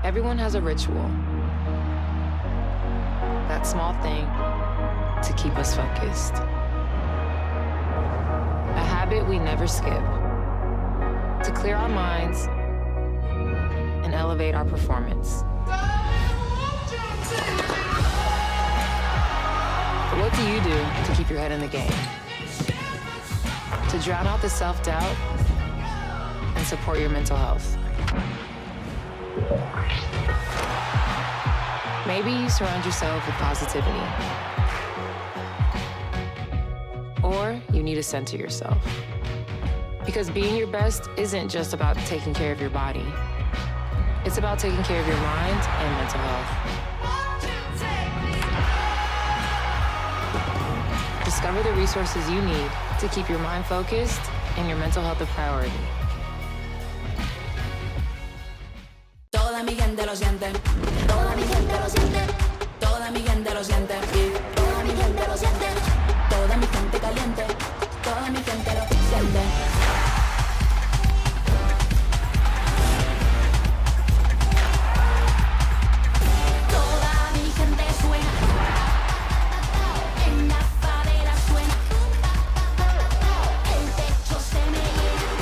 Everyone has a ritual. That small thing to keep us focused. A habit we never skip. To clear our minds and elevate our performance. But what do you do to keep your head in the game? To drown out the self-doubt and support your mental health. Maybe you surround yourself with positivity. Or you need to center yourself. Because being your best isn't just about taking care of your body. It's about taking care of your mind and mental health. Discover the resources you need to keep your mind focused and your mental health a priority.
Toda mi gente lo siente. Toda mi gente lo siente. Toda mi gente lo siente. Toda mi gente lo siente. Toda mi gente caliente. Toda mi gente lo siente. Toda mi gente suena. En la favela suena. El techo se me llena.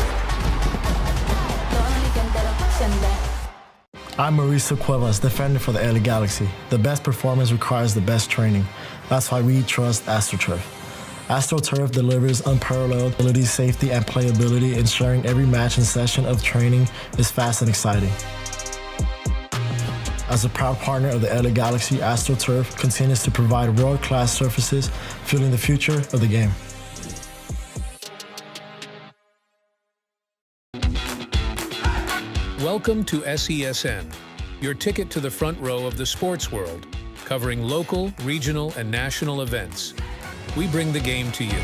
Toda mi gente lo siente.
I'm Mauricio Cuevas, defender for the LA Galaxy. The best performance requires the best training. That's why we trust AstroTurf. AstroTurf delivers unparalleled ability, safety, and playability, ensuring every match and session of training is fast and exciting. As a proud partner of the LA Galaxy, AstroTurf continues to provide world-class surfaces, fueling the future of the game.
Welcome to SESN, your ticket to the front row of the sports world, covering local, regional, and national events. We bring the game to you.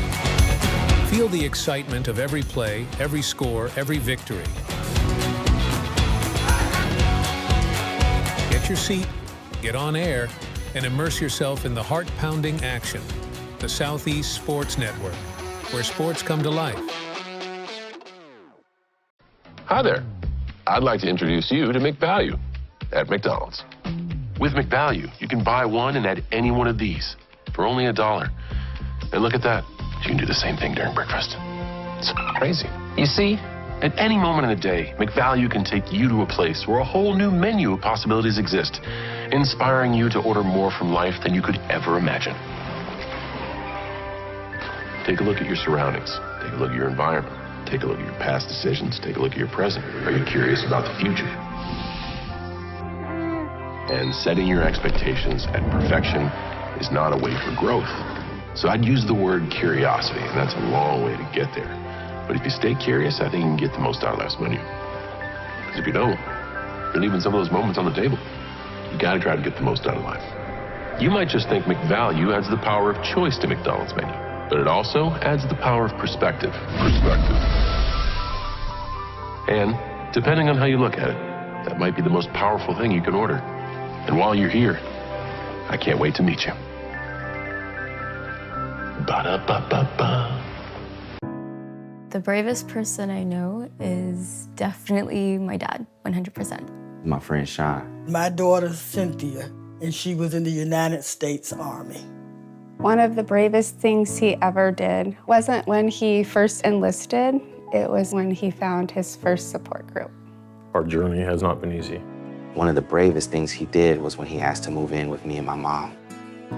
Feel the excitement of every play, every score, every victory. Get your seat, get on air, and immerse yourself in the heart-pounding action. The Southeast Sports Network, where sports come to life.
Hi there. I'd like to introduce you to McValue at McDonald's. With McValue, you can buy one and add any one of these for only $1. And look at that. You can do the same thing during breakfast. It's crazy. You see, at any moment in the day, McValue can take you to a place where a whole new menu of possibilities exist, inspiring you to order more from life than you could ever imagine. Take a look at your surroundings. Take a look at your environment. Take a look at your past decisions. Take a look at your present. Are you curious about the future? And setting your expectations at perfection is not a way for growth. So I'd use the word curiosity, and that's a long way to get there. But if you stay curious, I think you can get the most out of life's menu. Because if you don't, you're leaving some of those moments on the table. You gotta try to get the most out of life. You might just think McValue adds the power of choice to McDonald's menu, but it also adds the power of perspective. And depending on how you look at it, that might be the most powerful thing you can order. And while you're here, I can't wait to meet you. Ba-da-ba-ba-ba.
The bravest person I know is definitely my dad, 100%.
My friend Sean.
My daughter Cynthia, and she was in the United States Army.
One of the bravest things he ever did wasn't when he first enlisted, it was when he found his first support group.
Our journey has not been easy.
One of the bravest things he did was when he asked to move in with me and my mom.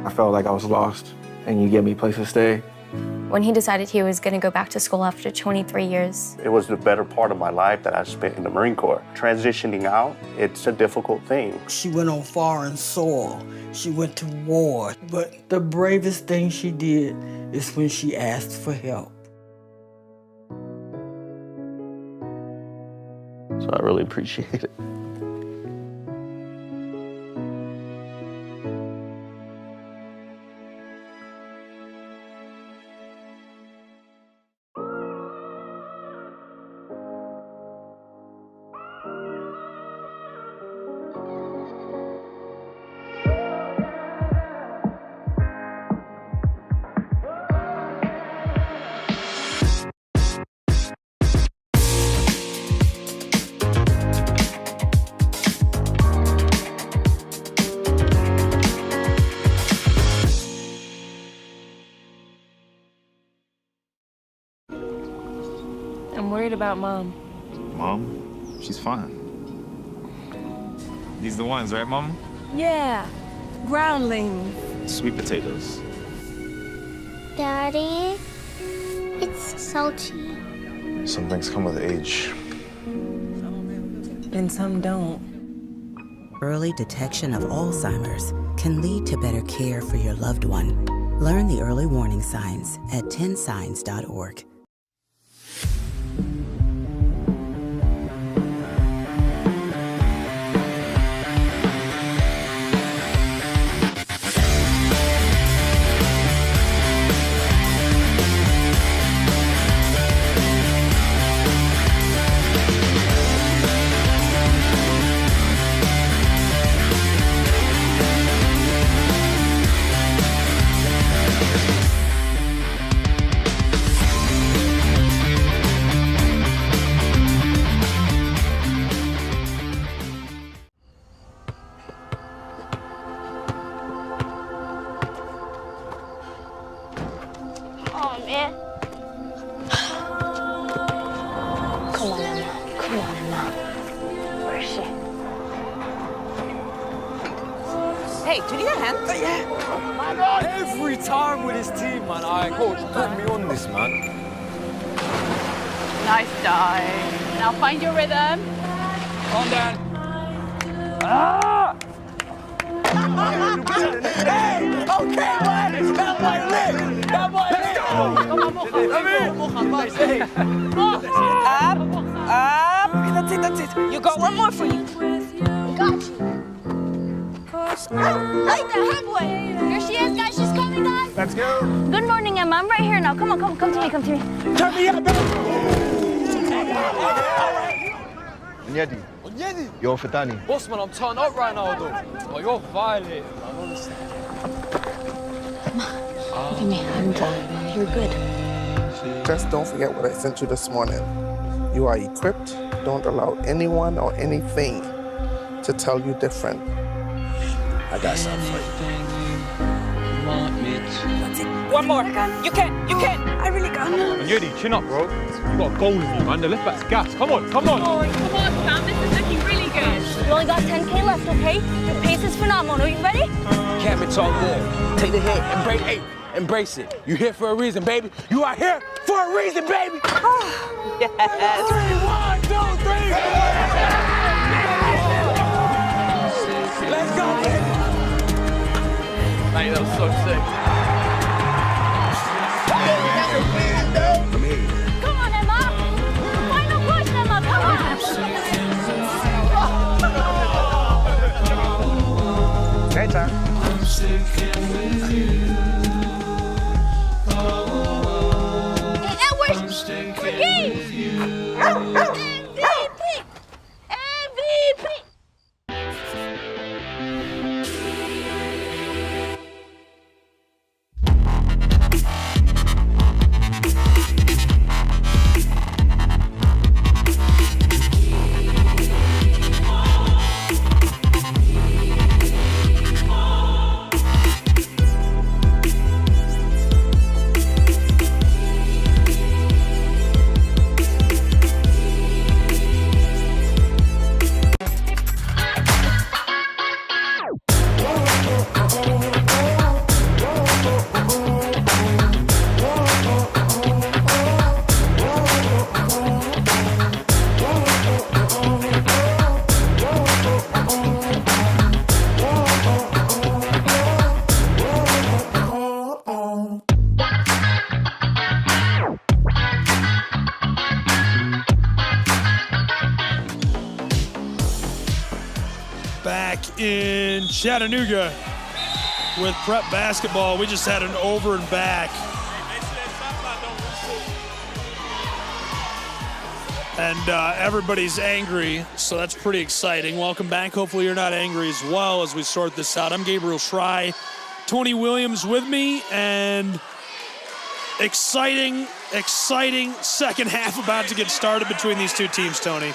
I felt like I was lost, and you gave me a place to stay.
When he decided he was going to go back to school after 23 years.
It was the better part of my life that I spent in the Marine Corps. Transitioning out, it's a difficult thing.
She went on foreign soil. She went to war. But the bravest thing she did is when she asked for help.
So I really appreciate it.
I'm worried about Mom.
Mom? She's fine. These the ones, right, Mom?
Yeah, groundlings.
Sweet potatoes.
Daddy, it's salty.
Some things come with age.
And some don't.
Early detection of Alzheimer's can lead to better care for your loved one. Learn the early warning signs at 10signs.org.
Oh, man. Come on, Emma. Come on, Emma. Where is she?
Hey, do you need a hand? Yeah. My God. Every time with his team, man. Alright, coach, put me on this, man.
Nice dive. Now find your rhythm.
Calm down. Ah! Hey! Okay, man! That boy lit! That boy lit!
Up. That's it. You got one more for you.
Got you. Like the headway. Here she is, guys. She's coming, guys.
Let's go.
Good morning, Emma. I'm right here now. Come on, come to me.
Turn me up,
Onyedi. You're Fatani.
Boss, man, I'm turned up right now, though. Oh, you're violent, man, honestly.
Look at me. I'm done. You're good.
Just don't forget what I sent you this morning. You are equipped. Don't allow anyone or anything to tell you different.
I got something for you. One more. You can.
I really got it. Onyedi, chin up, bro. You got a goal in you, man. The left back's gas. Come on.
Oh, come on, Sam. This is looking really good.
You only got 10K left, okay? Your pace is phenomenal. Are you ready?
Camp, it's all good. Take the hit. Embrace it. You're here for a reason, baby. You are here for a reason, baby. Yes. 3, 1, 2, 3. Let's go, baby. Man, that was so sick.
Come on, Emma. Final push, Emma. Come on.
Anytime.
Hey, Edwards. Forgive. MVP.
in Chattanooga with prep basketball. We just had an over and back. And everybody's angry, so that's pretty exciting. Welcome back. Hopefully you're not angry as well as we sort this out. I'm Gabriel Schrei. Tony Williams with me, and exciting second half about to get started between these two teams, Tony.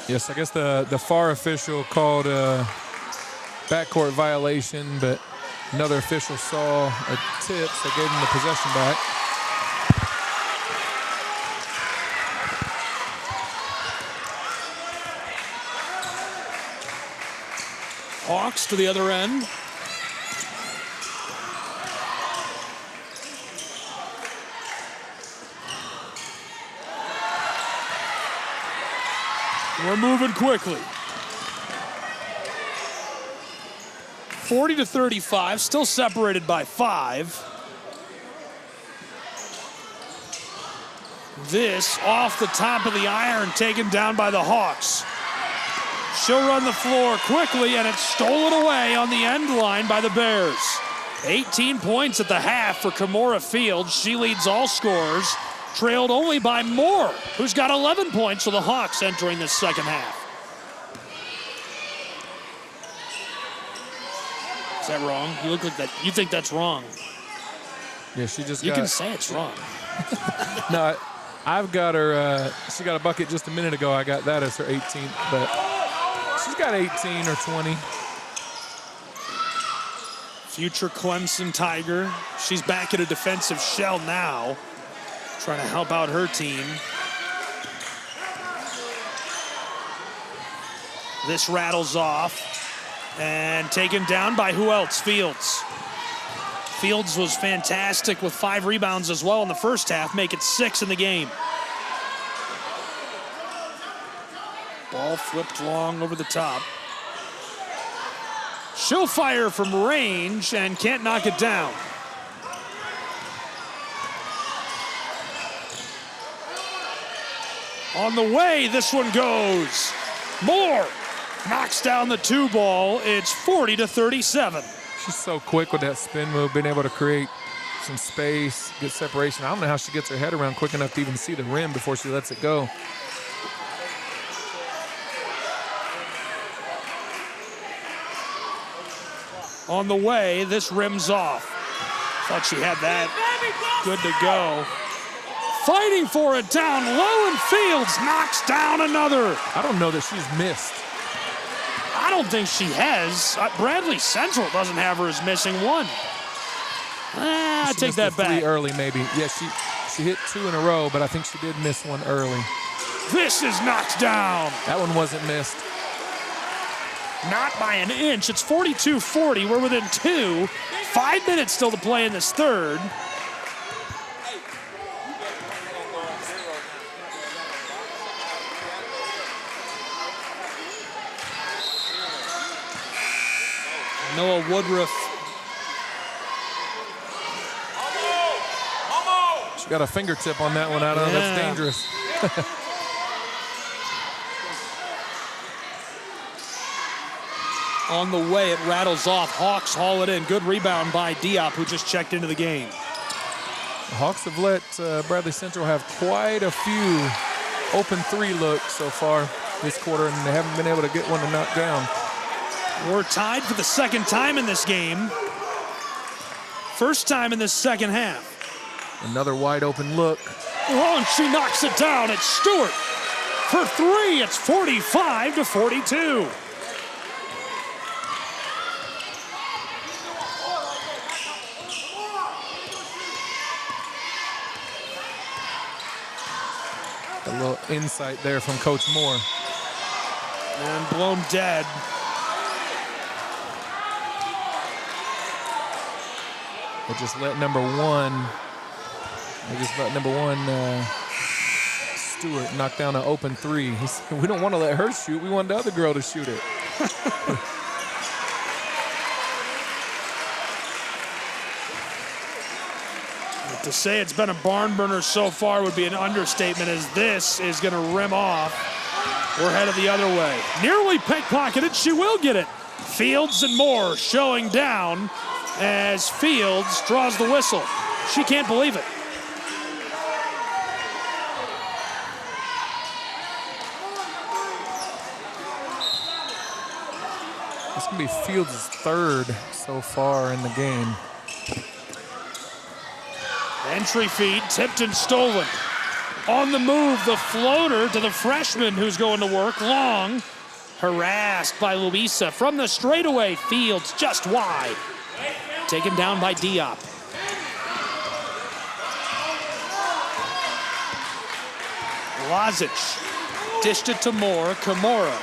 Yes, I guess the FAR official called a backcourt violation, but another official saw a tip, so gave him the possession back.
Hawks to the other end. We're moving quickly. 40-35, still separated by 5. This off the top of the iron, taken down by the Hawks. She'll run the floor quickly, and it's stolen away on the end line by the Bears. 18 points at the half for Kimora Fields. She leads all scorers, trailed only by Moore, who's got 11 points for the Hawks entering this second half. Is that wrong? You look like that. You think that's wrong?
Yeah, she just.
You can say it's wrong.
No, I've got her. She got a bucket just a minute ago. I got that as her 18th, but she's got 18 or 20.
Future Clemson Tiger. She's back at a defensive shell now, trying to help out her team. This rattles off and taken down by who else? Fields. Fields was fantastic with 5 rebounds as well in the first half, make it 6 in the game. Ball flipped long over the top. She'll fire from range and can't knock it down. On the way, this one goes. Moore knocks down the 2 ball. It's 40-37.
She's so quick with that spin move, being able to create some space, get separation. I don't know how she gets her head around quick enough to even see the rim before she lets it go.
On the way, this rims off. Thought she had that. Good to go. Fighting for it down low, and Fields knocks down another.
I don't know that she's missed.
I don't think she has. Bradley Central doesn't have her as missing one. I take that back.
3 early, maybe. Yeah, she hit 2 in a row, but I think she did miss one early.
This is knocked down.
That one wasn't missed.
Not by an inch. It's 42-40. We're within 2. 5 minutes still to play in this third. Noah Woodruff.
She got a fingertip on that one. I don't know. That's dangerous.
On the way, it rattles off. Hawks haul it in. Good rebound by Diop, who just checked into the game.
The Hawks have let Bradley Central have quite a few open 3 looks so far this quarter, and they haven't been able to get one to knock down.
We're tied for the second time in this game. First time in this second half.
Another wide open look.
Oh, and she knocks it down. It's Stewart for 3. It's 45-42.
A little insight there from Coach Moore.
And blown dead.
They just let number 1. Stewart knock down an open 3. He said, we don't want to let her shoot. We want the other girl to shoot it.
To say it's been a barn burner so far would be an understatement, as this is going to rim off. We're headed the other way. Nearly pickpocketed. She will get it. Fields and Moore showing down as Fields draws the whistle. She can't believe it.
This can be Fields' third so far in the game.
Entry feed, tipped and stolen. On the move, the floater to the freshman who's going to work. Long, harassed by Louisa. From the straightaway, Fields just wide. Taken down by Diop. Lazic dished it to Moore. Kimura.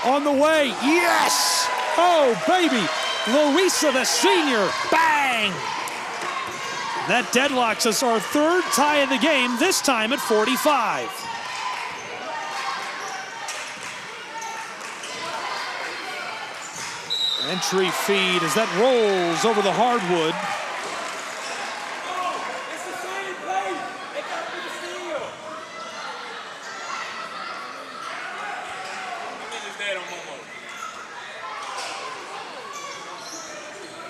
On the way, yes! Oh, baby! Louisa, the senior, bang! That deadlocks us, our third tie of the game, this time at 45. Entry feed as that rolls over the hardwood.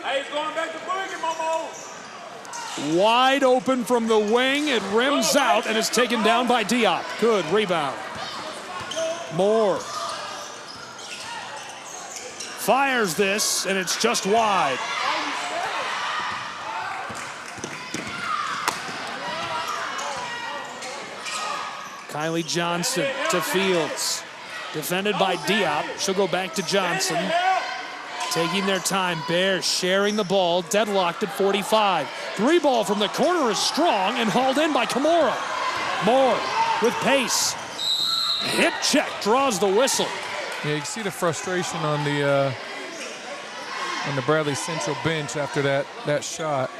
Hey, he's going back to Boogie, Momo.
Wide open from the wing, it rims out and is taken down by Diop. Good rebound. Moore fires this, and it's just wide. Kylie Johnson to Fields. Defended by Diop. She'll go back to Johnson. Taking their time, Bears sharing the ball, deadlocked at 45. Three ball from the corner is strong and hauled in by Kimura. Moore with pace. Hip check, draws the whistle.
Yeah, you can see the frustration on the Bradley Central bench after that shot.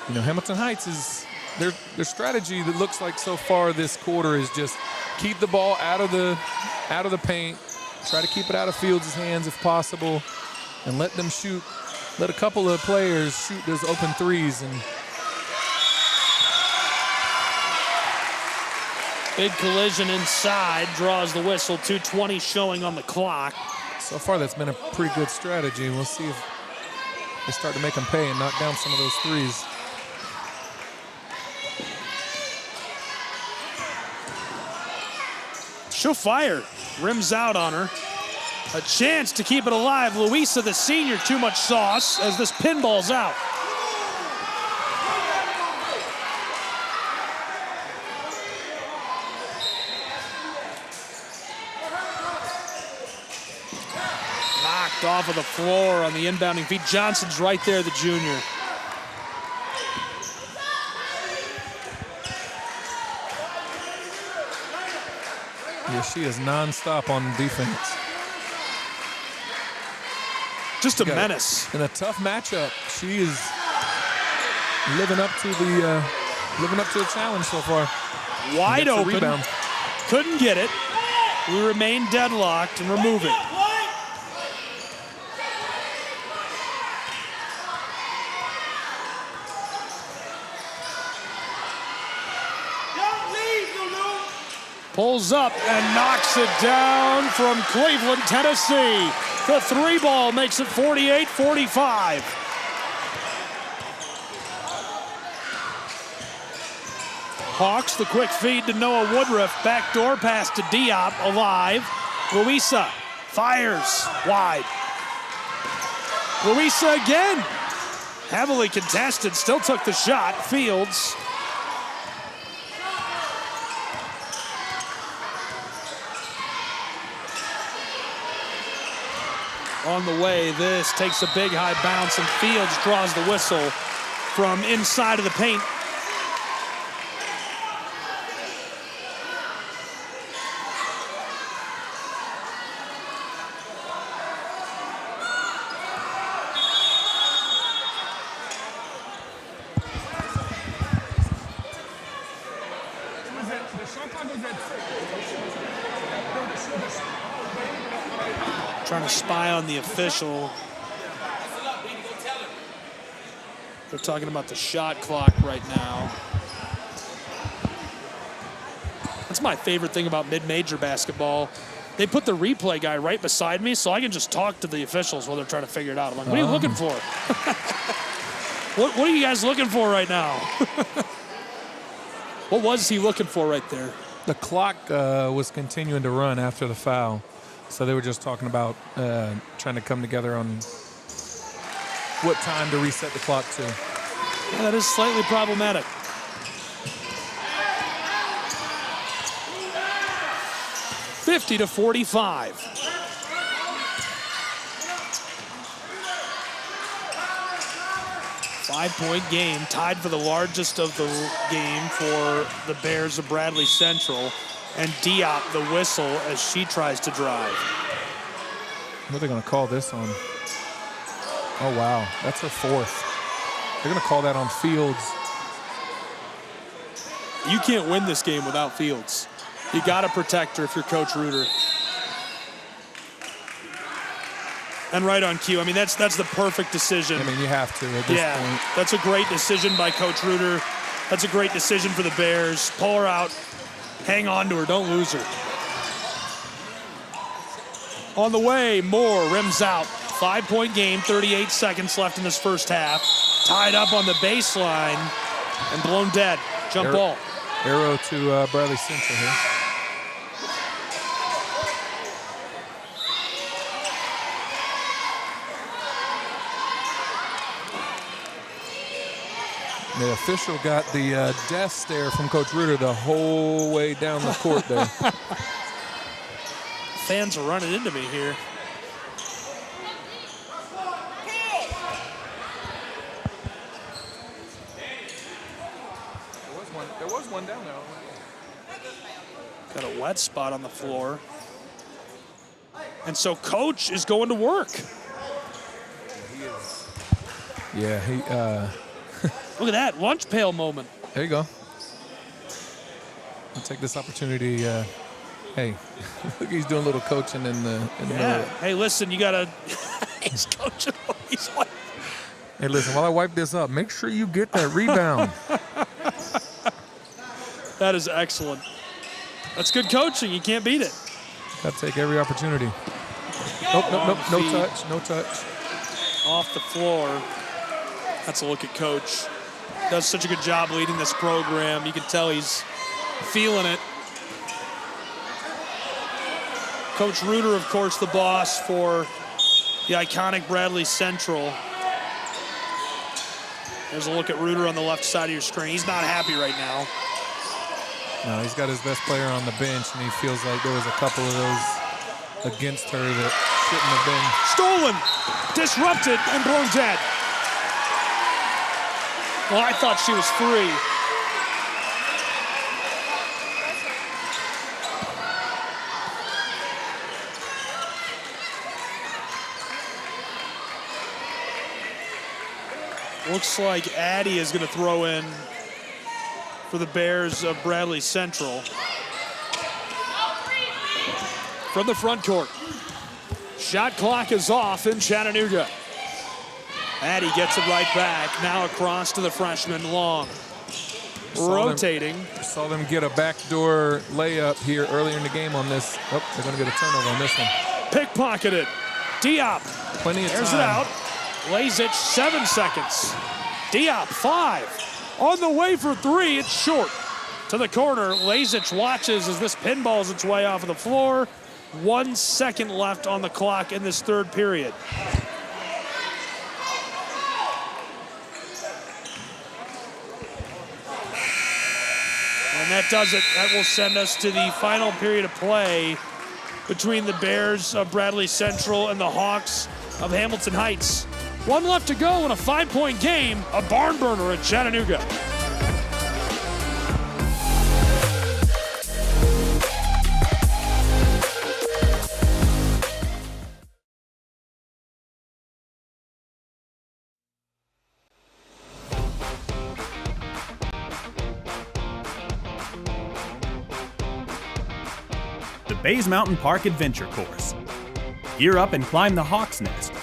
You know, Hamilton Heights is their strategy that looks like so far this quarter is just keep the ball out of the paint, try to keep it out of Fields' hands if possible, and let them shoot. Let a couple of players shoot those open threes. And
big collision inside, draws the whistle. 2:20 showing on the clock.
So far, that's been a pretty good strategy. We'll see if they start to make them pay and knock down some of those threes.
She'll fire. Rims out on her. A chance to keep it alive. Louisa, the senior, too much sauce as this pinball's out. Knocked off of the floor on the inbounding feed. Johnson's right there, the junior.
Yeah, she is nonstop on defense.
Just a menace.
In a tough matchup, she is living up to the challenge so far.
Wide open.
Rebound.
Couldn't get it. We remain deadlocked and we're moving. Pulls up and knocks it down from Cleveland, Tennessee. The three ball makes it 48-45. Hawks, the quick feed to Noah Woodruff. Backdoor pass to Diop, alive. Louisa fires wide. Louisa again. Heavily contested, still took the shot. Fields. On the way, this takes a big high bounce and Fields draws the whistle from inside of the paint. Trying to spy on the official. They're talking about the shot clock right now. That's my favorite thing about mid-major basketball. They put the replay guy right beside me so I can just talk to the officials while they're trying to figure it out. I'm like, what are you looking for? What are you guys looking for right now? What was he looking for right there?
The clock was continuing to run after the foul. So they were just talking about trying to come together on what time to reset the clock to.
Yeah, that is slightly problematic. (50-45). Five-point game, tied for the largest of the game for the Bears of Bradley Central. And Diop, the whistle, as she tries to drive.
What are they going to call this on? Oh, wow. That's her fourth. They're going to call that on Fields.
You can't win this game without Fields. You got to protect her if you're Coach Reuter. And right on cue. I mean, that's the perfect decision.
I mean, you have to at this point.
That's a great decision by Coach Reuter. That's a great decision for the Bears. Pull her out. Hang on to her. Don't lose her. On the way, Moore rims out. 5-point game, 38 seconds left in this first half. Tied up on the baseline and blown dead. Jump ball.
Arrow to Bradley Central here. The official got the death stare from Coach Reuter the whole way down the court there.
Fans are running into me here.
There was one down there.
Got a wet spot on the floor. And so Coach is going to work.
Yeah, he...
Look at that, lunch pail moment.
There you go. I'll take this opportunity. Hey, look, he's doing a little coaching in the middle.
Hey, listen, you got to... He's coaching. He's like...
Hey, listen, while I wipe this up, make sure you get that rebound.
That is excellent. That's good coaching. You can't beat it.
Got to take every opportunity. Nope, no touch, no touch.
Off the floor. That's a look at Coach. Does such a good job leading this program. You can tell he's feeling it. Coach Reuter, of course, the boss for the iconic Bradley Central. There's a look at Reuter on the left side of your screen. He's not happy right now.
No, he's got his best player on the bench, and he feels like there was a couple of those against her that shouldn't have been.
Stolen, disrupted, and blown dead. Well, I thought she was free. Looks like Addie is going to throw in for the Bears of Bradley Central. From the front court. Shot clock is off in Chattanooga. Addie gets it right back. Now across to the freshman, Long. Rotating.
Saw them get a backdoor layup here earlier in the game on this. Oh, they're going to get a turnover on this one.
Pickpocketed. Diop.
Plenty of time.
There's it out. Lazic, 7 seconds. Diop, 5. On the way for 3, it's short. To the corner, Lazic watches as this pinballs its way off of the floor. 1 second left on the clock in this third period. And that does it. That will send us to the final period of play between the Bears of Bradley Central and the Hawks of Hamilton Heights. 1 left to go in a 5-point game, a barn burner at Chattanooga.
The Bays Mountain Park Adventure Course. Gear up and climb the Hawk's Nest.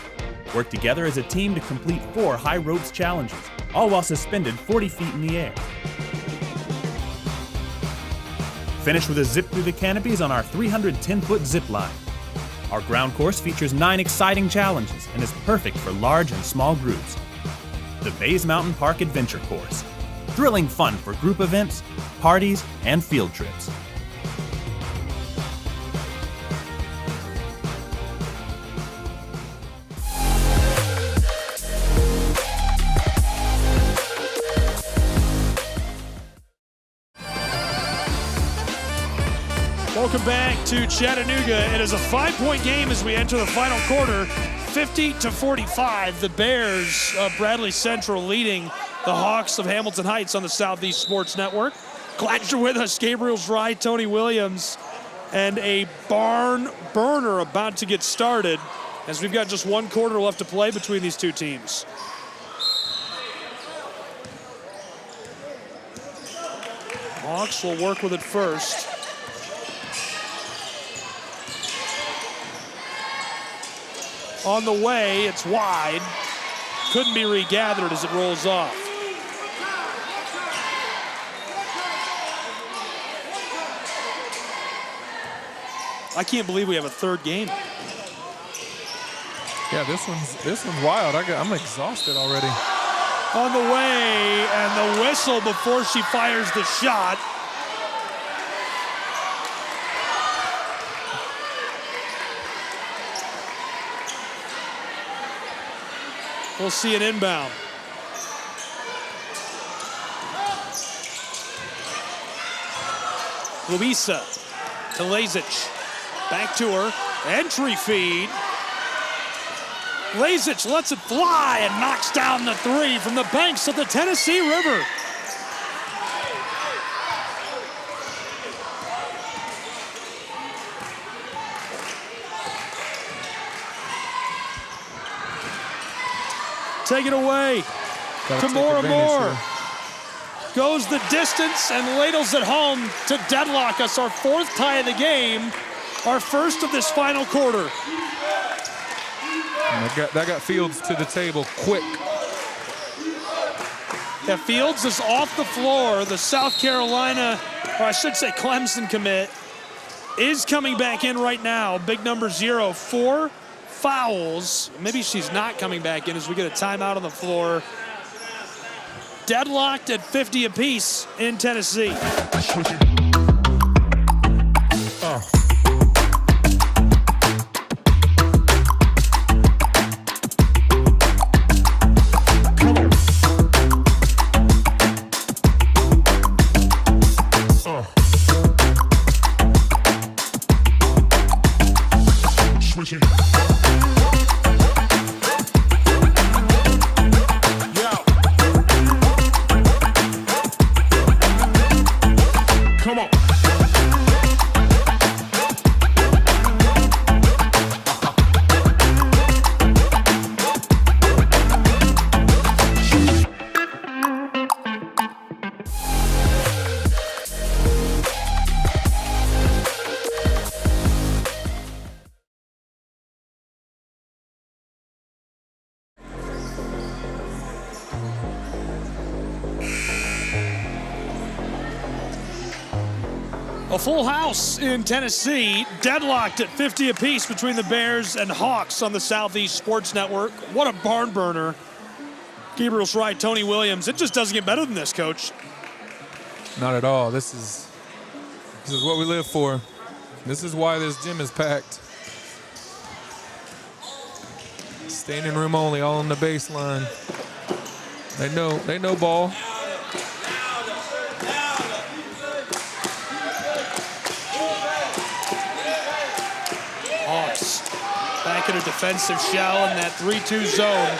Work together as a team to complete 4 high ropes challenges, all while suspended 40 feet in the air. Finish with a zip through the canopies on our 310-foot zip line. Our ground course features 9 exciting challenges and is perfect for large and small groups. The Bays Mountain Park Adventure Course. Thrilling fun for group events, parties, and field trips.
Welcome back to Chattanooga. It is a 5-point game as we enter the final quarter, 50-45. The Bears of Bradley Central leading the Hawks of Hamilton Heights on the Southeast Sports Network. Glad you're with us. Gabriel Zrye, Tony Williams, and a barn burner about to get started as we've got just 1 quarter left to play between these two teams. Hawks will work with it first. On the way, it's wide. Couldn't be regathered as it rolls off. I can't believe we have a third game.
Yeah, this one's wild. I'm exhausted already.
On the way, and the whistle before she fires the shot. We'll see an inbound. Luisa to Lazic. Back to her. Entry feed. Lazic lets it fly and knocks down the 3 from the banks of the Tennessee River. Take it away to Moore. Goes the distance and ladles it home to deadlock us. Our 4th tie of the game, our first of this final quarter.
That got Fields to the table quick.
Yeah, Fields is off the floor. The South Carolina, or I should say Clemson commit, is coming back in right now. Big number 0, 4 fouls. Maybe she's not coming back in as we get a timeout on the floor. Deadlocked at 50 apiece in Tennessee. A full house in Tennessee, deadlocked at 50 apiece between the Bears and Hawks on the Southeast Sports Network. What a barn burner. Gabriel Zrye, Tony Williams. It just doesn't get better than this, Coach.
Not at all. This is what we live for. This is why this gym is packed. Standing room only, all on the baseline. They know ball.
Hawks back in a defensive shell in that 3-2 zone.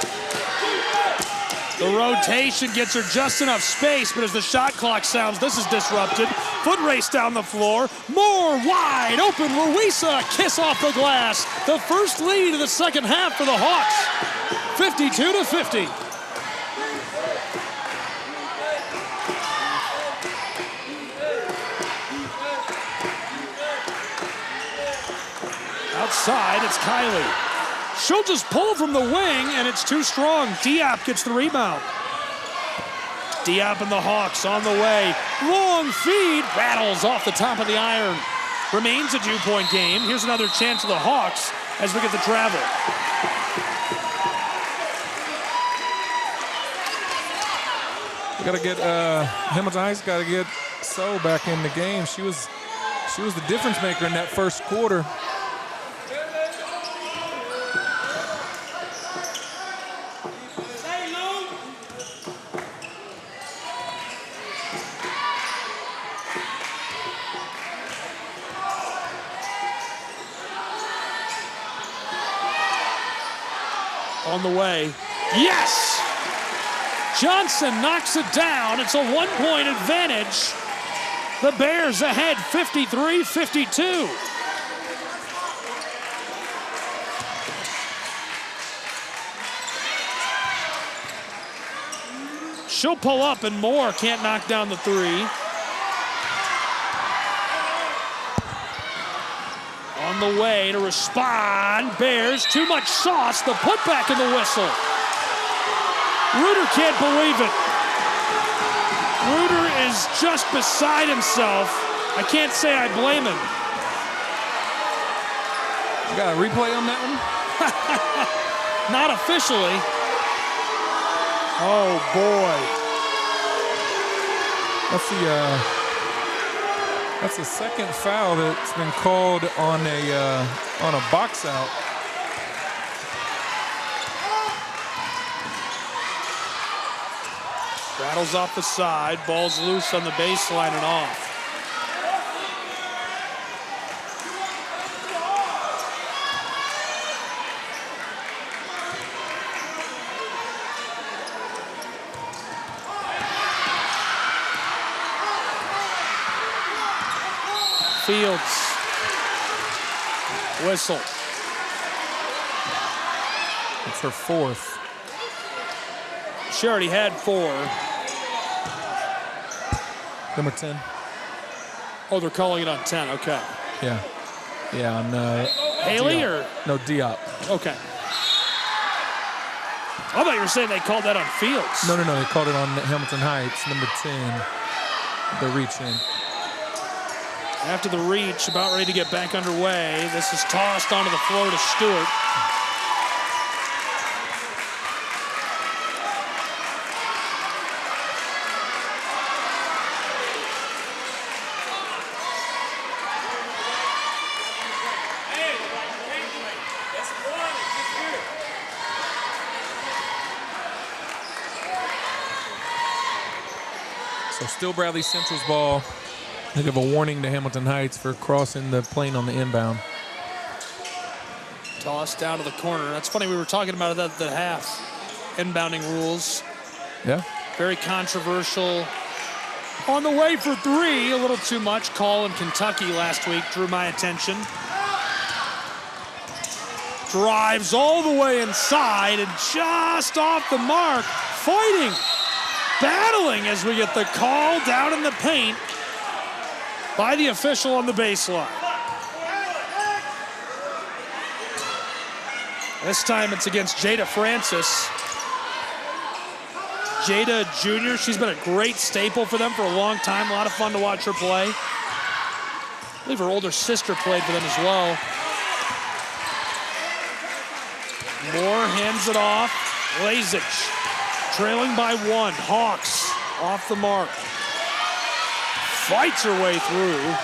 The rotation gets her just enough space, but as the shot clock sounds, this is disrupted. Foot race down the floor. More wide open. Luisa, kiss off the glass. The first lead of the second half for the Hawks. 52-50. Outside, it's Kylie. She'll just pull from the wing, and it's too strong. Diop gets the rebound. Diop and the Hawks on the way. Long feed, rattles off the top of the iron. Remains a 2-point game. Here's another chance of the Hawks as we get the travel.
We gotta get Hamilton Heights gotta get So back in the game. She was the difference maker in that first quarter.
On the way. Yes! Johnson knocks it down. It's a 1-point advantage. The Bears ahead 53-52. She'll pull up and Moore can't knock down the three. On the way to respond. Bears, too much sauce. The putback in the whistle. Reuter can't believe it. Reuter is just beside himself. I can't say I blame him.
You got a replay on that one?
Not officially. Oh boy.
That's the second foul that's been called on a box out.
Rattles off the side, ball's loose on the baseline and off. Fields. Whistle.
It's her fourth.
She already had 4.
Number 10.
Oh, they're calling it on 10. Okay.
Yeah. Yeah, on
Haley
Diop.
or?
No, Diop.
Okay. I thought you were saying they called that on Fields.
No. They called it on Hamilton Heights, number 10. The reach in.
After the reach, about ready to get back underway. This is tossed onto the floor to Stewart.
So still Bradley Central's ball. They give a warning to Hamilton Heights for crossing the plane on the inbound.
Tossed down to the corner. That's funny, we were talking about it at the half. Inbounding rules.
Yeah.
Very controversial. On the way for 3, a little too much. Call in Kentucky last week drew my attention. Drives all the way inside and just off the mark. Fighting. Battling as we get the call down in the paint by the official on the baseline. This time it's against Jada Francis. Jada Jr., she's been a great staple for them for a long time. A lot of fun to watch her play. I believe her older sister played for them as well. Moore hands it off. Lazic trailing by 1. Hawks off the mark. Fights her way through.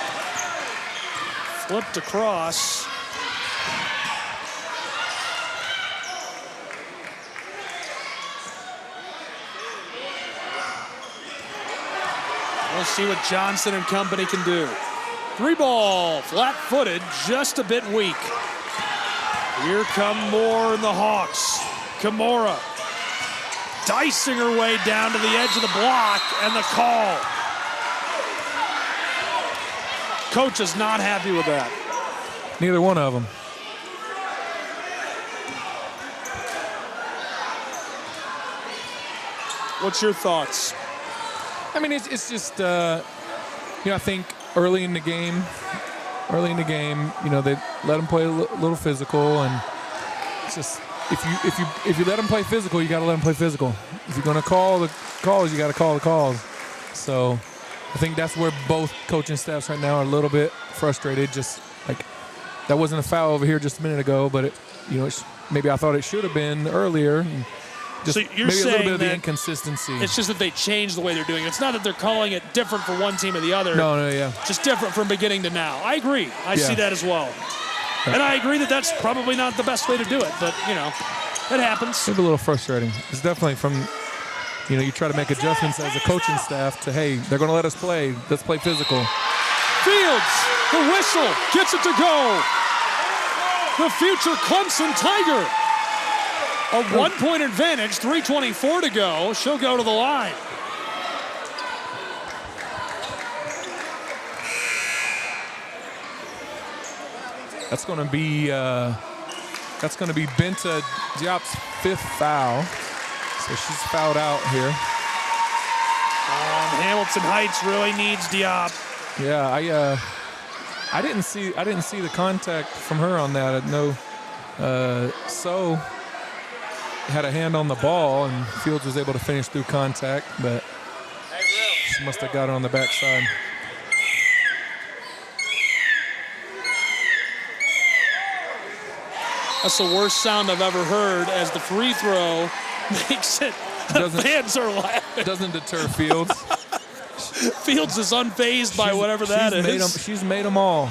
Flipped across. We'll see what Johnson and company can do. 3 ball, flat-footed, just a bit weak. Here come Moore and the Hawks. Kimura dicing her way down to the edge of the block, and the call. Coach is not happy with that.
Neither one of them.
What's your thoughts?
I mean, it's just, I think early in the game, they let them play a little physical, and it's just, if you let them play physical, you got to let them play physical. If you're going to call calls, you got to call the calls. So I think that's where both coaching staffs right now are a little bit frustrated. Just like that wasn't a foul over here just a minute ago, but maybe I thought it should have been earlier. Just
so you're
maybe
saying
a little bit of the
that
inconsistency.
It's just that they changed the way they're doing it. It's not that they're calling it different for one team or the other.
No, yeah.
Just different from beginning to now. I agree. I see that as well. And I agree that that's probably not the best way to do it, but, it happens.
It's a little frustrating. It's definitely from, you try to make adjustments as a coaching staff to, hey, they're going to let us play. Let's play physical.
Fields, the whistle, gets it to go. The future Clemson Tiger. A 1-point advantage, 3:24 to go. She'll go to the line.
That's going to be Binta Diop's 5th foul. So she's fouled out here.
Hamilton Heights really needs Diop.
Yeah, I didn't see the contact from her on that. No, so had a hand on the ball, and Fields was able to finish through contact, but she must have got it on the backside.
That's the worst sound I've ever heard as the free throw makes it. The fans are laughing.
Doesn't deter Fields.
Fields is unfazed by whatever that is.
She's made them all.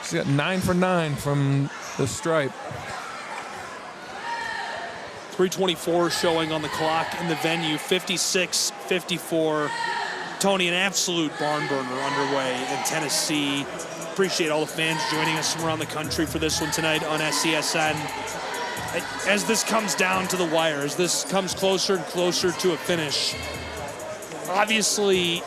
She's got 9 for 9 from the stripe.
3:24 showing on the clock in the venue, 56-54. Tony, an absolute barn burner underway in Tennessee. Appreciate all the fans joining us from around the country for this one tonight on SCSN. As this comes down to the wire, as this comes closer and closer to a finish, obviously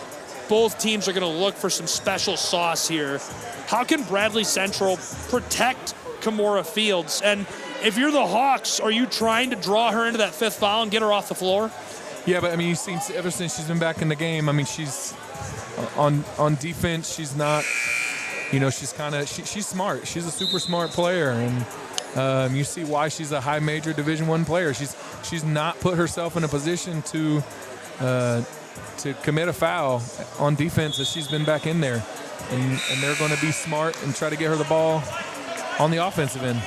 both teams are going to look for some special sauce here. How can Bradley Central protect Kamora Fields? And if you're the Hawks, are you trying to draw her into that 5th foul and get her off the floor?
Yeah, but I mean, you've seen ever since she's been back in the game, I mean, she's on defense, she's not, she's smart. She's a super smart player, and you see why she's a high major Division I player. She's not put herself in a position to commit a foul on defense as she's been back in there. And they're going to be smart and try to get her the ball on the offensive end.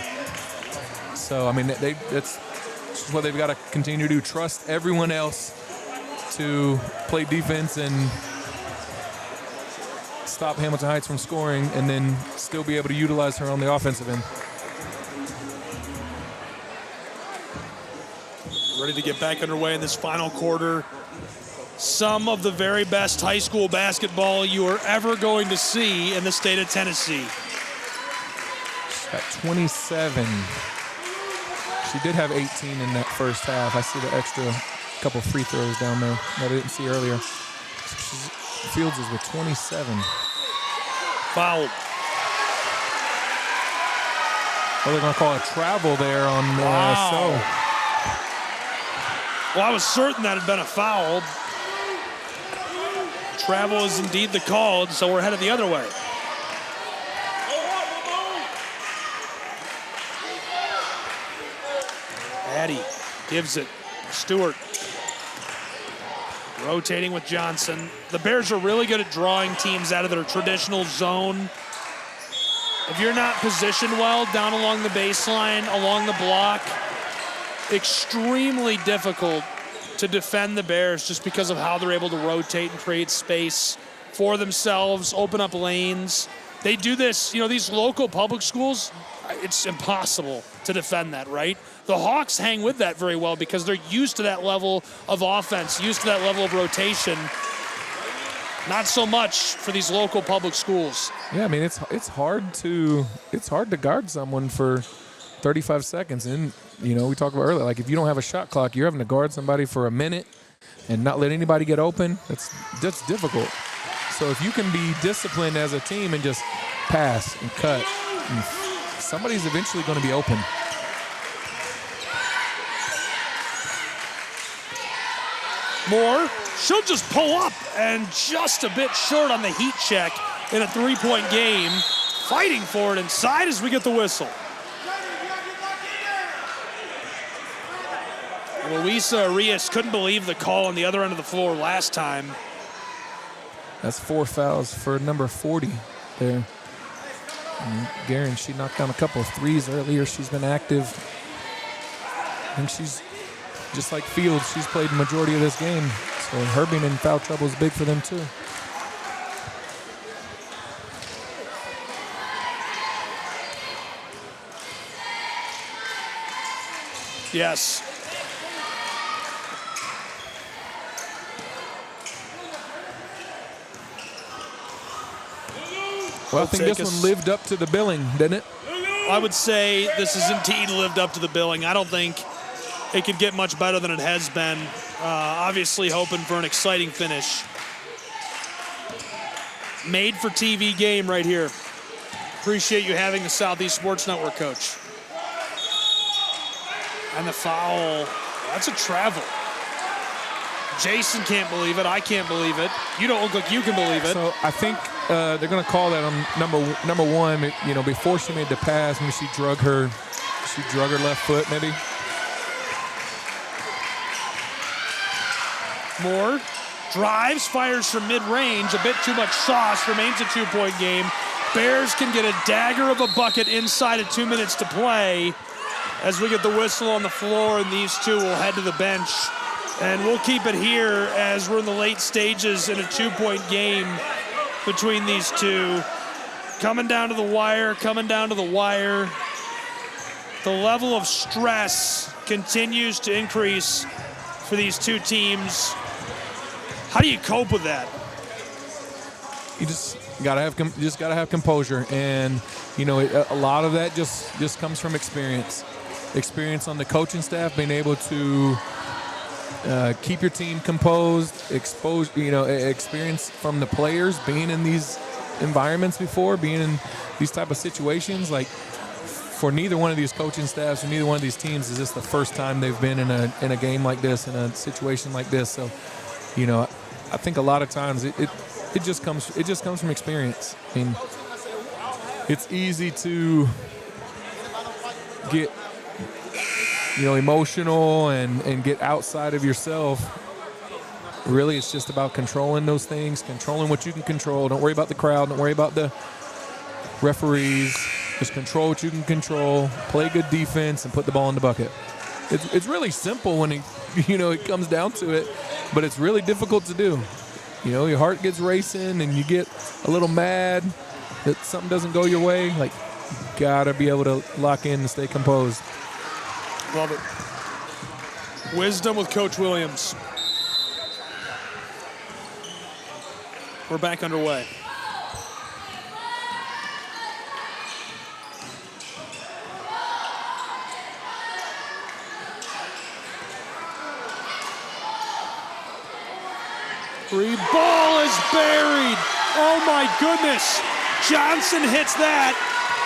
So, I mean, that's what they've got to continue to do. Trust everyone else to play defense and stop Hamilton Heights from scoring, and then still be able to utilize her on the offensive end.
Ready to get back underway in this final quarter. Some of the very best high school basketball you are ever going to see in the state of Tennessee.
She's got 27. She did have 18 in that first half. I see the extra couple free throws down there that I didn't see earlier. Fields is with 27.
Foul.
Well, they're going to call a travel there on So.
Well, I was certain that had been a foul. Travel is indeed the call, so we're headed the other way. Addy gives it. Stewart rotating with Johnson. The Bears are really good at drawing teams out of their traditional zone. If you're not positioned well down along the baseline, along the block, extremely difficult to defend the Bears just because of how they're able to rotate and create space for themselves, open up lanes. They do this, these local public schools, it's impossible to defend that, right? The Hawks hang with that very well because they're used to that level of offense, used to that level of rotation. Not so much for these local public schools.
Yeah, I mean, it's hard to guard someone for 35 seconds. And, we talked about earlier, like if you don't have a shot clock, you're having to guard somebody for a minute and not let anybody get open. That's difficult. So if you can be disciplined as a team and just pass and cut, and somebody's eventually going to be open.
Moore, she'll just pull up and just a bit short on the heat check in a 3-point game. Fighting for it inside as we get the whistle.
Luisa Arias couldn't believe the call on the other end of the floor last time.
That's 4 fouls for number 40 there. Guerin, she knocked down a couple of threes earlier. She's been active. And she's, just like Fields, she's played the majority of this game. So her being in foul trouble is big for them too.
Yes.
Well, I think this one lived up to the billing, didn't it?
I would say this has indeed lived up to the billing. I don't think it could get much better than it has been. Obviously hoping for an exciting finish. Made for TV game right here. Appreciate you having the Southeast Sports Network, Coach. And the foul, that's a travel. Jason can't believe it. I can't believe it. You don't look like you can believe it.
So I think they're going to call that on number one. You know, before she made the pass, maybe she drug her left foot, maybe.
Moore drives, fires from mid-range. A bit too much sauce. Remains a 2-point game. Bears can get a dagger of a bucket inside of 2 minutes to play. As we get the whistle on the floor, and these two will head to the bench. And we'll keep it here as we're in the late stages in a 2-point game between these two. Coming down to the wire, coming down to the wire. The level of stress continues to increase for these two teams. How do you cope with that?
You just gotta have composure, and you know a lot of that just comes from experience on the coaching staff, being able to keep your team composed, experience from the players, being in these environments before, being in these type of situations. Like for neither one of these coaching staffs or neither one of these teams is this the first time they've been in a game like this, in a situation like this. So, you know, I think a lot of times it just comes from experience. I mean, it's easy to get emotional and get outside of yourself. Really, it's just about controlling those things, controlling what you can control. Don't worry about the crowd. Don't worry about the referees. Just control what you can control. Play good defense and put the ball in the bucket. It's really simple when it comes down to it, but it's really difficult to do. You know, your heart gets racing and you get a little mad that something doesn't go your way. Like, you gotta be able to lock in and stay composed.
Love it. Wisdom with Coach Williams. We're back underway. Free ball is buried. Oh my goodness. Johnson hits that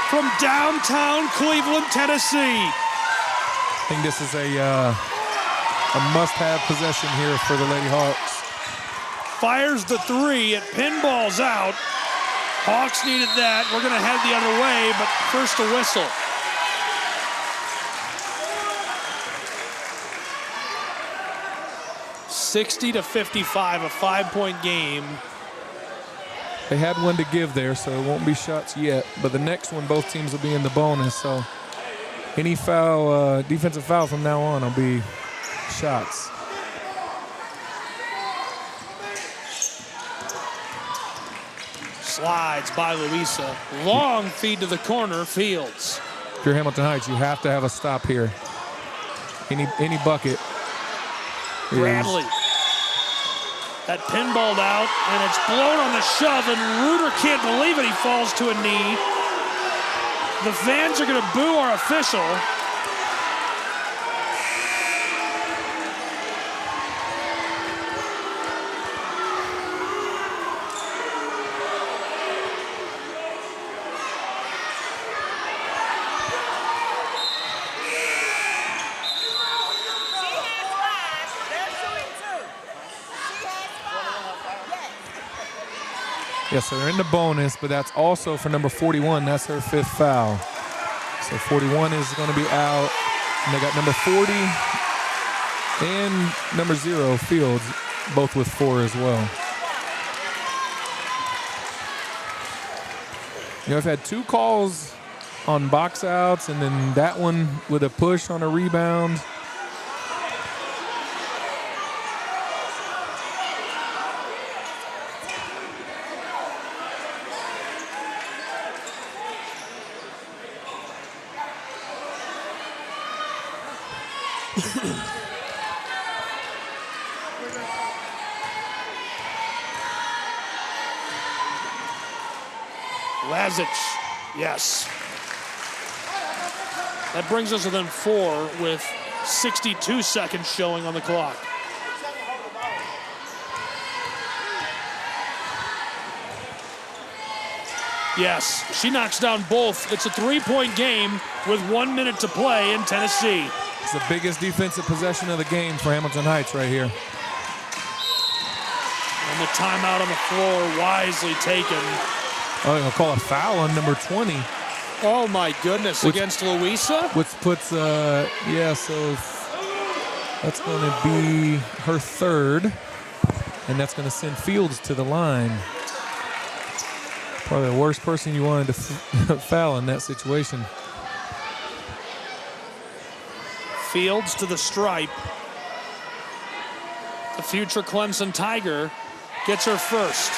from downtown Cleveland, Tennessee.
I think this is a must-have possession here for the Lady Hawks.
Fires the three, it pinballs out. Hawks needed that. We're gonna head the other way, but first a whistle. (60-55), a 5-point game.
They had one to give there, so it won't be shots yet. But the next one, both teams will be in the bonus. So any foul, defensive foul from now on will be shots.
Slides by Luisa. Long feed to the corner, Fields.
If you're Hamilton Heights, you have to have a stop here. Any bucket.
Bradley. That pinballed out, and it's blown on the shove, and Reuter can't believe it. He falls to a knee. The fans are going to boo our official.
Yes, so they're in the bonus, but that's also for number 41. That's her 5th foul. So 41 is going to be out. And they got number 40 and number 0, Fields, both with 4 as well. You know, I've had 2 calls on box outs, and then that one with a push on a rebound.
Lazic, yes. That brings us within 4 with 62 seconds showing on the clock. Yes, she knocks down both. It's a 3-point game with 1 minute to play in Tennessee.
It's the biggest defensive possession of the game for Hamilton Heights right here.
And the timeout on the floor wisely taken.
Oh, he'll call a foul on number 20.
Oh my goodness, against Louisa?
Which puts, so that's going to be her 3rd, and that's going to send Fields to the line. Probably the worst person you wanted to foul in that situation.
Fields to the stripe. The future Clemson Tiger gets her first.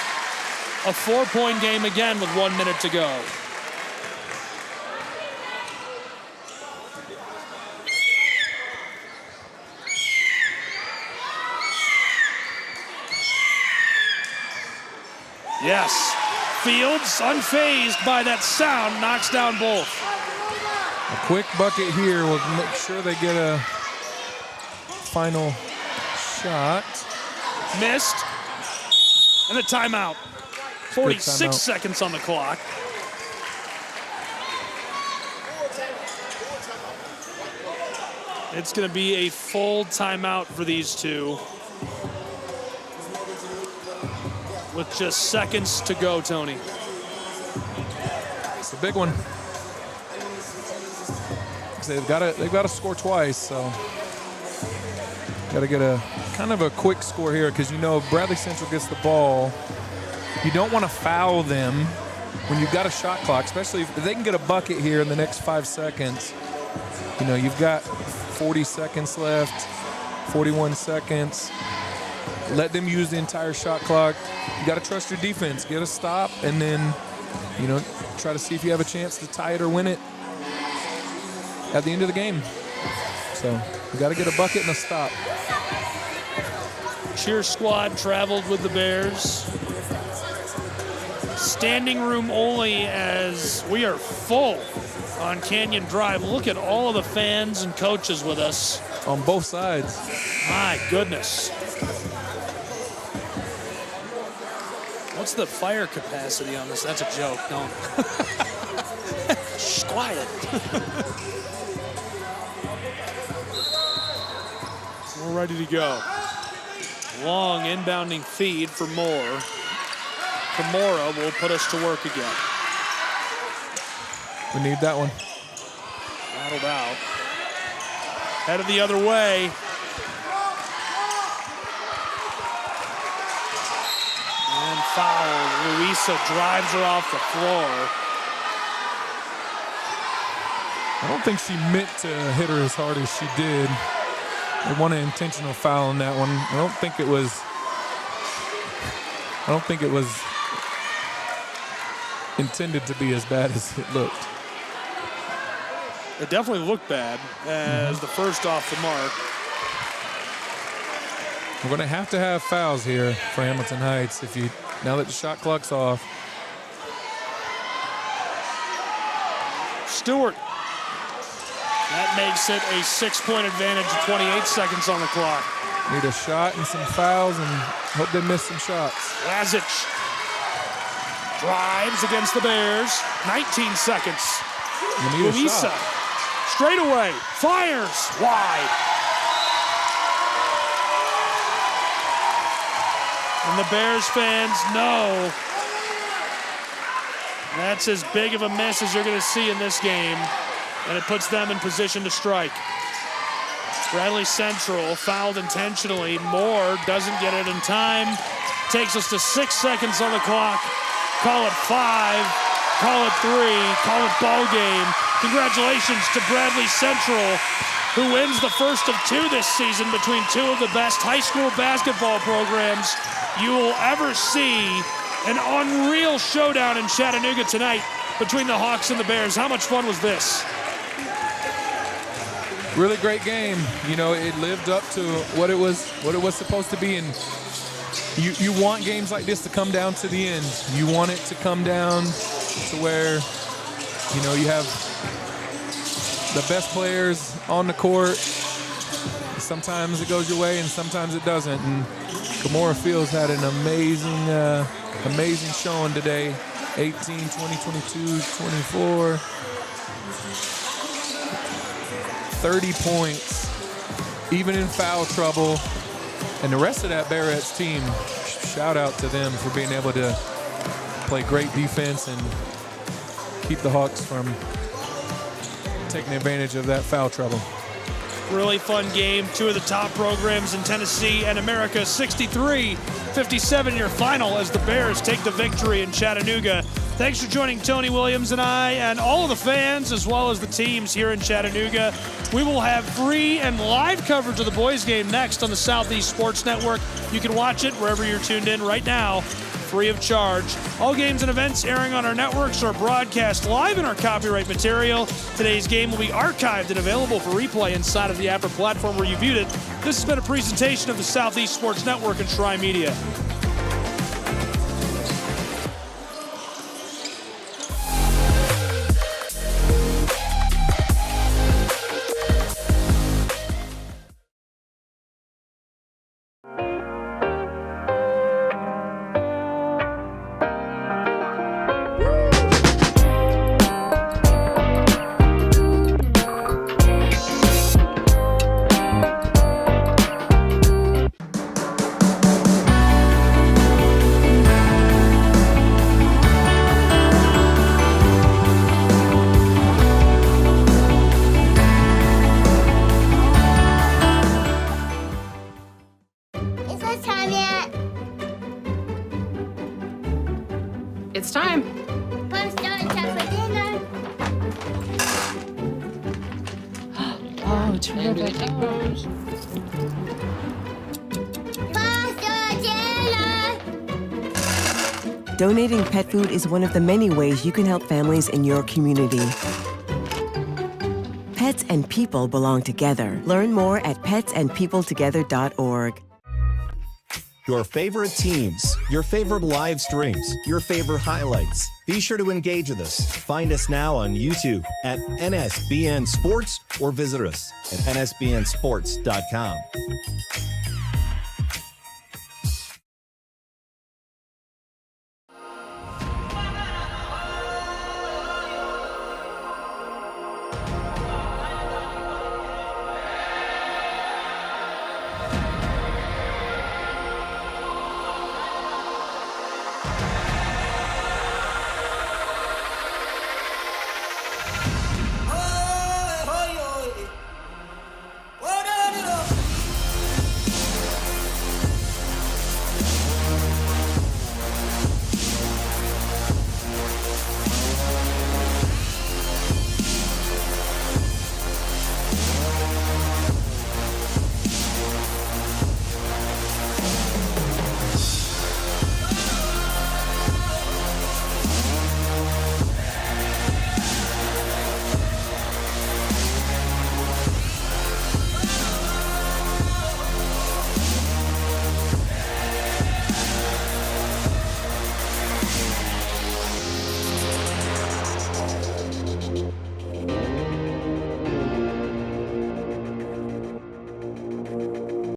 A 4-point game again with 1 minute to go. Yes, Fields, unfazed by that sound, knocks down both.
A quick bucket here will make sure they get a final shot.
Missed. And a timeout. 46 seconds on the clock. It's going to be a full timeout for these two. With just seconds to go, Tony.
It's a big one. They've got to score twice, so got to get a kind of a quick score here, because you know if Bradley Central gets the ball, you don't want to foul them when you've got a shot clock, especially if they can get a bucket here in the next 5 seconds. You know, you've got 40 seconds left, 41 seconds. Let them use the entire shot clock. You got to trust your defense. Get a stop, and then, you know, try to see if you have a chance to tie it or win it at the end of the game. So you got to get a bucket and a stop.
Cheer squad traveled with the Bears. Standing room only, as we are full on Canyon Drive. Look at all of the fans and coaches with us.
On both sides.
My goodness. What's the fire capacity on this? That's a joke. No. Shh, quiet. We're ready to go. Long inbounding feed for Moore. Kimura will put us to work again.
We need that one.
Rattled out. Headed the other way. And foul. Louisa drives her off the floor.
I don't think she meant to hit her as hard as she did. They won an intentional foul on that one. I don't think it was intended to be as bad as it looked.
It definitely looked bad as the first off the mark.
We're going to have fouls here for Hamilton Heights now that the shot clock's off.
Stewart. That makes it a 6-point advantage, 28 seconds on the clock.
Need a shot and some fouls, and hope they miss some shots.
Lazic drives against the Bears. 19 seconds. Louisa straight away, fires wide. And the Bears fans know that's as big of a miss as you're going to see in this game, and it puts them in position to strike. Bradley Central fouled intentionally. Moore doesn't get it in time. Takes us to 6 seconds on the clock. Call it 5, call it 3, call it ball game. Congratulations to Bradley Central, who wins the first of 2 this season between 2 of the best high school basketball programs you will ever see. An unreal showdown in Chattanooga tonight between the Hawks and the Bears. How much fun was this?
Really great game. You know, it lived up to what it was supposed to be. And you want games like this to come down to the end. You want it to come down to where, you know, you have the best players on the court. Sometimes it goes your way and sometimes it doesn't. And Camorra Fields had an amazing showing today. 18, 20, 22, 24. 30 points, even in foul trouble. And the rest of that Barrett's team, shout out to them for being able to play great defense and keep the Hawks from taking advantage of that foul trouble.
Really fun game. 2 of the top programs in Tennessee and America. 63-57 your final as the Bears take the victory in Chattanooga. Thanks for joining Tony Williams and I and all of the fans as well as the teams here in Chattanooga. We will have free and live coverage of the boys game next on the Southeast Sports Network. You can watch it wherever you're tuned in right now, free of charge. All games and events airing on our networks are broadcast live in our copyright material. Today's game will be archived and available for replay inside of the Apple platform where you viewed it. This has been a presentation of the Southeast Sports Network and Shrine Media.
It's time.
Pasta and for dinner.
Oh, terrific.
Pasta dinner.
Donating pet food is one of the many ways you can help families in your community. Pets and people belong together. Learn more at petsandpeopletogether.org.
Your favorite teams, your favorite live streams, your favorite highlights. Be sure to engage with us. Find us now on YouTube at NSBN Sports or visit us at nsbnsports.com.